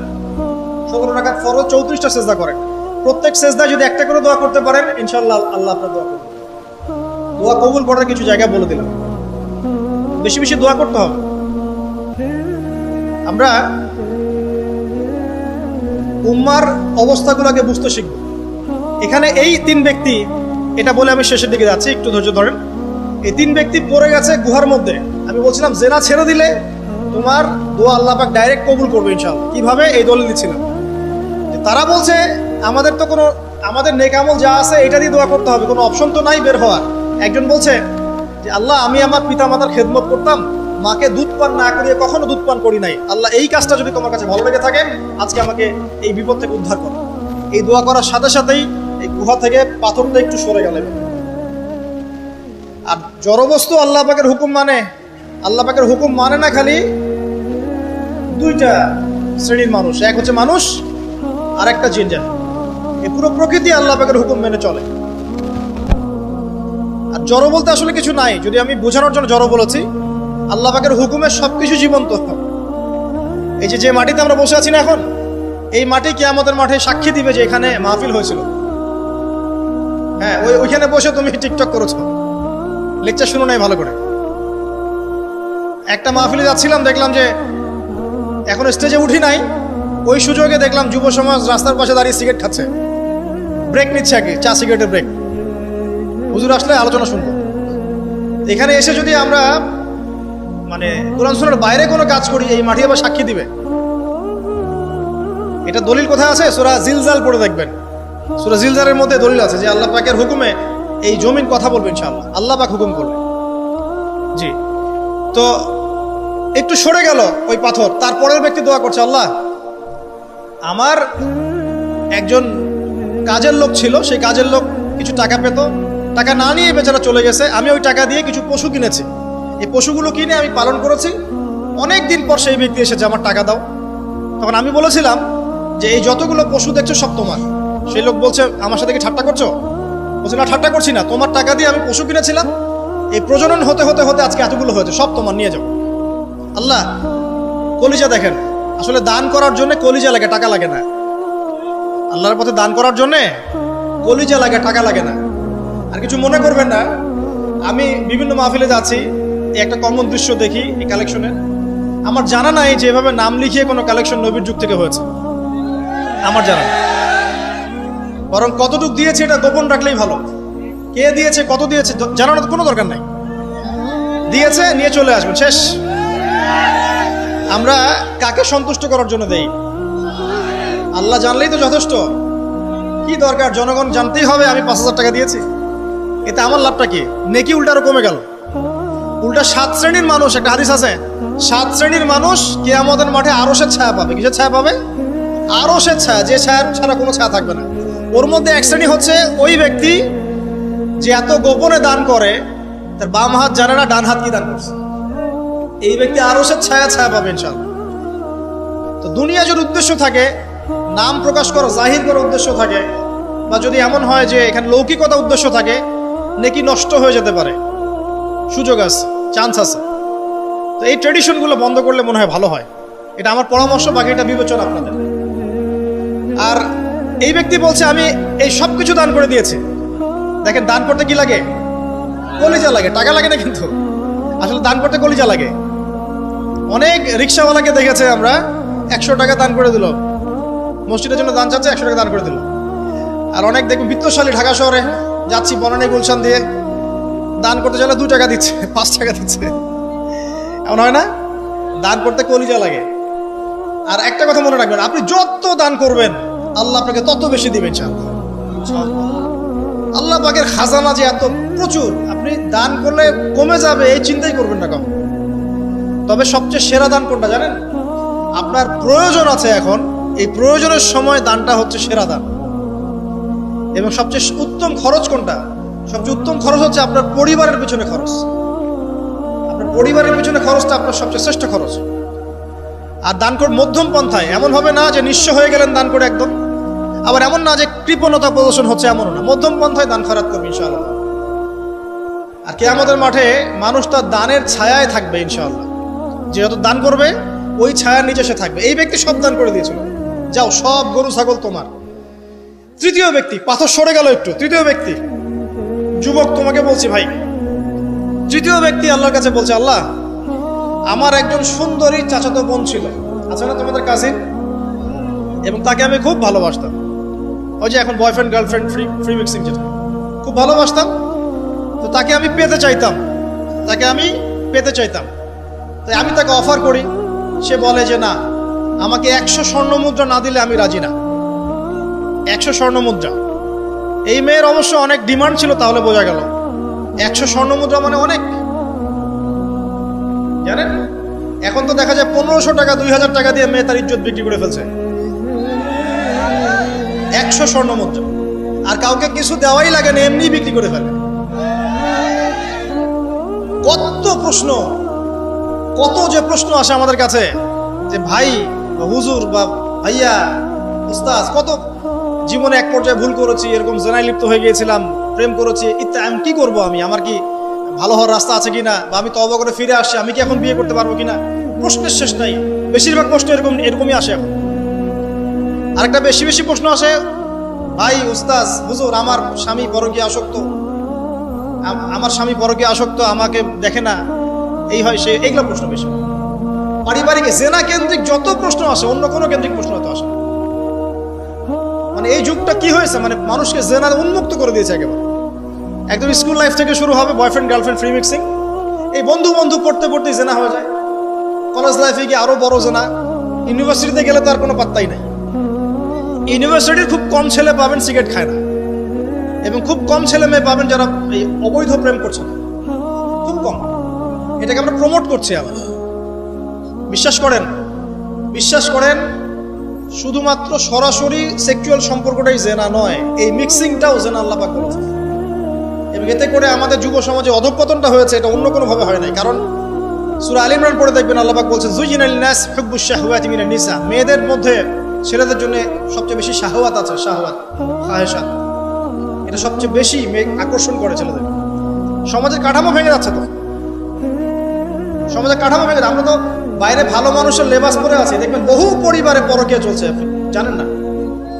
17 রাকাত ফরজ 34টা সেজদা করেন। প্রত্যেক সেজদায় যদি একটা করে দোয়া করতে পারেন ইনশাআল্লাহ আল্লাহ আপনার দোয়া কবুল। দোয়া কবুল করার কিছু জায়গা বলে দিলাম, বেশি বেশি দোয়া করতে হবে। আমরা উম্মার অবস্থাগুলোকে বুঝতে শিখব। এখানে এই 3 ব্যক্তি, এটা বলে আমি শেষের দিকে যাচ্ছি, একটু ধৈর্য ধরেন। এই 3 ব্যক্তি পড়ে গেছে গুহার মধ্যে। আমি বলছিলাম জেনা ছেড়ে দিলে তোমার দোয়া আল্লাহ পাক ডাইরেক্ট কবুল করবে ইনশাআল্লাহ। কিভাবে? এই দলিল দিচ্ছিলাম যে তারা বলছে আমাদের তো কোনো, আমাদের নেক আমল যা আছে এটা দিয়ে দোয়া করতে হবে, কোনো অপশন তো নাই বের হওয়ার। একজন বলছে যে আল্লাহ আমি আমার পিতা মাতার খেদমত করতাম, মাকে দুধ পান না করিয়ে কখনো দুধ পান করি নাই, আল্লাহ এই কাজটা যদি তোমার কাছে ভালো লেগে থাকে আজকে আমাকে এই বিপদ থেকে উদ্ধার করো। এই দোয়া করার সাথে সাথেই এই গুহা থেকে পাথরটা একটু সরে গেল। আর জড়বস্তু আল্লাহ পাকের হুকুম মানে, আল্লাহ পাকের হুকুম মানে না খালি 2টা শ্রেণীর মানুষ, এক হচ্ছে মানুষ আর একটা জিন জান। এই পুরো প্রকৃতি আল্লাহ পাকের হুকুম মেনে চলে। আর জড় বলতে আসলে কিছু নাই, যদি আমি বোঝানোর জন্য জড় বলেছি, আল্লাহ পাকের হুকুমে সবকিছু জীবন্ত। এই যে মাটিতে আমরা বসে আছি না এখন, এই মাটি কিয়ামতের মাঠে সাক্ষী দিবে যে এখানে মাহফিল হয়েছিল। হ্যাঁ, ওইখানে বসে তুমি টিকটক করেছো, লেকচার শুনো নাই ভালো করে। একটা মাহফিলে যাচ্ছিলাম, দেখলাম যে এখন স্টেজে উঠি নাই, ওই সুযোগে দেখলাম যুব সমাজ রাস্তার পাশে দাঁড়িয়ে সিগারেট খাচ্ছে, ব্রেক নিচ্ছে আর কি, চা সিগারেটের ব্রেক। হুজুর আসলে আলোচনা শুনবো। এখানে এসে যদি আমরা মানে কোরআন সুন্নাহর বাইরে কোনো কাজ করি, এই মাটি আবার সাক্ষী দিবে। এটা দলিল কোথায় আছে? সূরা জিলজাল পড়ে দেখবেন। সূরা জিলজালের মধ্যে দলিল আছে যে আল্লাহ পাকের হুকুমে এই জমিন কথা বলবে ইনশাআল্লাহ, আল্লাহ পাক হুকুম করবে। জি, তো একটু সরে গেল ওই পাথর। তারপরের ব্যক্তি দোয়া করছে, আল্লাহ আমার একজন কাজের লোক ছিল, সেই কাজের লোক কিছু টাকা পেত, টাকা না নিয়ে বেচারা চলে গেছে, আমি ওই টাকা দিয়ে কিছু পশু কিনেছি, এই পশুগুলো কিনে আমি পালন করেছি। অনেক দিন পর সেই ব্যক্তি এসেছে আমার টাকা দাও। তখন আমি বলেছিলাম যে এই যতগুলো পশু দেখছো সব তোমার। সেই লোক বলছে আমার সাথে কি ঠাট্টা করছো? বলছে না, ঠাট্টা করছি না, তোমার টাকা দিয়ে আমি পশু কিনেছিলাম, এই প্রজনন হতে হতে হতে আজকে এতগুলো হয়েছে, সব তোমার, নিয়ে যাও। আল্লাহ, কলিজা দেখেন, আসলে দান করার জন্য কলিজা লাগে, টাকা লাগে না। আল্লাহর পথে দান করার জন্যে কলিজা লাগে, টাকা লাগে না। আর কিছু মনে করবেন না, আমি বিভিন্ন মাহফিলে যাচ্ছি, একটা কমন দৃশ্য দেখি এই কালেকশনের। আমার জানা নাই যে এভাবে নাম লিখিয়ে কোনো কালেকশন নবীর যুগ থেকে হয়েছে, আমার জানা নেই। বরং কতটুক দিয়েছে এটা গোপন রাখলেই ভালো। কে দিয়েছে, কত দিয়েছে জানানোর কোনো দরকার নাই। দিয়েছে, নিয়ে চলে আসবেন, শেষ। আমরা কাকে সন্তুষ্ট করার জন্য দেই? আল্লাহ জানলেই তো যথেষ্ট। কি দরকার জনগণ জানতেই হবে আমি 5,000 টাকা দিয়েছি? এতে আমার লাভটা কি? নেকি উল্টারও কমে গেল। উল্টা 7 শ্রেণীর মানুষ, একটা হাদিস আছে, 7 শ্রেণীর মানুষ কিয়ামতের মাঠে আরশের ছায়া পাবে। কিসের ছায়া পাবে? আরশের ছায়া, যে ছায়া ছাড়া কোনো ছায়া থাকবে না। ওর মধ্যে এক শ্রেণী হচ্ছে ওই ব্যক্তি যে এত গোপনে দান করে, তার বাম হাত জানে না ডান হাত কি দান করছে। এই ব্যক্তি আরশের ছায়া পাবে ইনশাআল্লাহ। তো দুনিয়া যদি উদ্দেশ্য থাকে, নাম প্রকাশ করা, জাহির করার উদ্দেশ্য থাকে, বা যদি এমন হয় যে এখানে লৌকিকতা উদ্দেশ্য থাকে, নেকি নষ্ট হয়ে যেতে পারে, সুযোগ আছে, চান্স আছে। তো এই ট্রেডিশনগুলো বন্ধ করলে মনে হয় ভালো হয়। এটা আমার পরামর্শ, বাকি এটা বিবেচনা আপনাদের। আর এই ব্যক্তি বলছে আমি এই সব কিছু দান করে দিয়েছি। দেখেন, দান করতে কি লাগে? কলিজা লাগে, টাকা লাগে না কিন্তু। আসলে দান করতে কলিজা লাগে। অনেক রিক্সাওয়ালাকে দেখেছে আমরা, 100 টাকা দান করে দিল, মসজিদের জন্য দান চাচ্ছে, 100 টাকা দান করে দিল। আর অনেক দেখবেন বিত্তশালী, ঢাকা শহরে যাচ্ছি বনানী গুলশান দিয়ে, দান করতে চাইলে 2 টাকা দিচ্ছে, 5 টাকা দিচ্ছে। এমন হয় না? দান করতে কলিজা লাগে। আর একটা কথা মনে রাখবেন, আপনি যত দান করবেন আল্লাহ আপনাকে তত বেশি দিবেন। আল্লাহ পাকের খাজানা যে এত প্রচুর, আপনি দান করলে কমে যাবে এই চিন্তাই করবেন না কখন। তবে সবচেয়ে সেরা দান কোনটা জানেন? আপনার প্রয়োজন আছে এখন, এই প্রয়োজনের সময় দানটা হচ্ছে সেরা দান। এবং সবচেয়ে উত্তম খরচ কোনটা? সবচেয়ে উত্তম খরচ হচ্ছে আপনার পরিবারের পিছনে খরচ। আপনার পরিবারের পিছনে খরচটা আপনার সবচেয়ে শ্রেষ্ঠ খরচ। আর দান করে মধ্যম পন্থায়, এমন হবে না যে নিঃস্ব হয়ে গেলেন দান করে একদম, আবার এমন না যে কৃপণতা প্রদর্শন হচ্ছে, এমনও না। মধ্যম পন্থায় দান খয়রাত করবে ইনশাআল্লাহ। আর কিয়ামতের মাঠে মানুষ তার দানের ছায়ায় থাকবে ইনশাআল্লাহ। যে যত দান করবে ওই ছায়ার নিচে সে থাকবে। এই ব্যক্তি সব দান করে দিয়েছিল, যাও সব গরু ছাগল তোমার। তৃতীয় ব্যক্তি, পাথর সরে গেল একটু, তৃতীয় ব্যক্তি, যুবক তোমাকে বলছি ভাই, তৃতীয় ব্যক্তি আল্লাহর কাছে বলছে, আল্লাহ আমার একজন সুন্দরী চাচাতো বোন ছিল, আছে না তোমাদের কাজিন, এবং তাকে আমি খুব ভালোবাসতাম। ওই যে এখন বয়ফ্রেন্ড গার্লফ্রেন্ড ফ্রি মিক্সিং, যেটা খুব ভালোবাসতাম, তো তাকে আমি পেতে চাইতাম, তাই আমি তাকে অফার করি। সে বলে যে না, আমাকে 100 স্বর্ণ মুদ্রা না দিলে আমি রাজি না। 100 স্বর্ণ মুদ্রা। এই মেয়ের অবশ্য অনেক ডিমান্ড ছিল, তাহলে বোঝা গেল 100 স্বর্ণ মুদ্রা মানে অনেক। জানেন এখন তো দেখা যায় 1500 টাকা 2000 টাকা দিয়ে মেয়ে তার ইজ্জত বিক্রি করে ফেলছে। 100 স্বর্ণ মুদ্রা, আর কাউকে কিছু দেওয়াই লাগে না, এমনি বিক্রি করে ফেলে। কত প্রশ্ন, কত যে প্রশ্ন আসে আমাদের কাছে যে ভাই বা হুজুর বা ভাইয়া উস্তাদ, কত জীবনে এক পর্যায়ে ভুল করেছি, এরকম জেনায় লিপ্ত হয়ে গিয়েছিলাম, প্রেম করেছি, ইত্যাদি। আমি কি করবো, আমার কি ভালো হওয়ার রাস্তা আছে কিনা, বা আমি তওবা করে ফিরে আসছি, আমি কি এখন বিয়ে করতে পারবো কিনা? প্রশ্নের শেষ নাই। বেশিরভাগ প্রশ্ন এরকমই আসে এখন। আরেকটা বেশি প্রশ্ন আসে, ভাই উস্তাদ হুজুর আমার স্বামী পরকীয়া আসক্ত, আমাকে দেখে না, এই হয় সে, এইগুলো প্রশ্ন বেশি। পারিবারিক জেনা কেন্দ্রিক যত প্রশ্ন আসে, অন্য কোনো কেন্দ্রিক প্রশ্ন হয়তো আসে। মানে এই যুগটা কি হয়েছে, মানে মানুষকে জেনা উন্মুক্ত করে দিয়েছে একেবারে। একদম স্কুল লাইফ থেকে শুরু হবে বয়ফ্রেন্ড গার্লফ্রেন্ড ফ্রি মিক্সিং, এই বন্ধু পড়তে জেনা হয়ে যায়। কলেজ লাইফে গিয়ে আরো বড় জেনা। ইউনিভার্সিটিতে গেলে তো আর কোনো পাত্তাই নাই। ইউনিভার্সিটির খুব কম ছেলে পাবেন সিগারেট খায় না, এবং খুব কম ছেলে মেয়ে পাবেন যারা এই অবৈধ প্রেম করছে না, খুব কম। এটাকে আমরা প্রমোট করছি আবার। বিশ্বাস করেন শুধুমাত্র সরাসরি সেক্সুয়াল সম্পর্কটাই জেনা নয়, এই মিক্সিংটাও জেনা আল্লাহ পাক বলেছেন। এবং এতে করে আমাদের যুব সমাজে অধঃপতনটা হয়েছে, এটা অন্য কোনো ভাবে হয় নাই। কারণ সূরা আল ইমরান পড়ে দেখবেন আল্লাহ পাক বলছেন, যুয়িনা লিন-নাস হুব্বুশ শাহওয়াতি মিনান নিসা, মেয়েদের মধ্যে ছেলেদের জন্য সবচেয়ে বেশি শাহওয়াত আছে, খাহেশাত, এটা সবচেয়ে বেশি আকর্ষণ করে ছেলেদের। সমাজের কাঠামো ভেঙে যাচ্ছে তো, আমরা তো বাইরে ভালো মানুষের লেবাস পরে আছি, দেখবেন বহু পরিবারে পরকীয়া চলছে, জানেন না,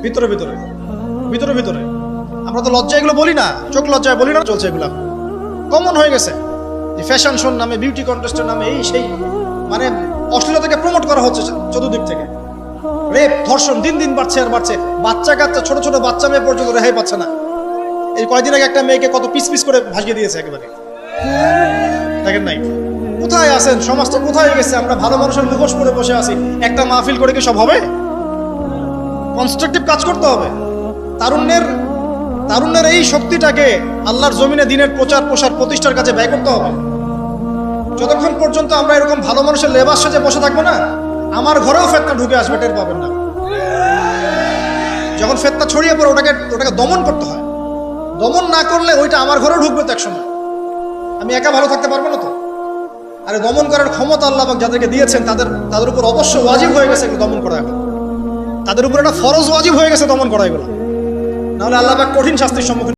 ভিতরে। আমরা তো লজ্জা এগুলো বলি না, চোখ লজ্জায় বলি না, চলছে এগুলো কমন হয়ে গেছে। যে ফ্যাশন শোর নামে, বিউটি কন্টেস্টের নামে, এই সেই, মানে অশ্লীলতাকে প্রমোট করা হচ্ছে চতুর্দিক থেকে। রেপ ধর্ষণ দিন বাড়ছে, বাচ্চা কাচ্চা, ছোট বাচ্চা মেয়ে পর্যন্ত রেহাই পাচ্ছে না। এই কয়েকদিন আগে একটা মেয়েকে কত পিস করে ভাসিয়ে দিয়েছে একেবারে, দেখেন নাই? কোথায় আছেন? সমাজটা কোথায় গেছে? আমরা ভালো মানুষের মুখোশ পরে বসে আছি। একটা মাহফিল করে কি সব হবে? কনস্ট্রাকটিভ কাজ করতে হবে। তারুণ্যের এই শক্তিটাকে আল্লাহর জমিনে দিনের প্রচার প্রসার প্রতিষ্ঠার কাছে ব্যয় করতে হবে। যতক্ষণ পর্যন্ত আমরা এরকম ভালো মানুষের লেবাস সাজে বসে থাকবো না, আমার ঘরেও ফেতনা ঢুকে আসবে, টের পাবেন না। যখন ফেতনা ছড়িয়ে পড়ে ওটাকে দমন করতে হয়। দমন না করলে ওইটা আমার ঘরেও ঢুকবে তো একসময়। আমি একা ভালো থাকতে পারবো না তো। আরে দমন করার ক্ষমতা আল্লাহ পাক যাদেরকে দিয়েছেন তাদের উপর অবশ্য ওয়াজিব হয়ে গেছে এগুলো দমন করা। এখন তাদের উপর একটা ফরজ ওয়াজিব হয়ে গেছে দমন করা এগুলো, নাহলে আল্লাহ পাক কঠিন শাস্তির সম্মুখীন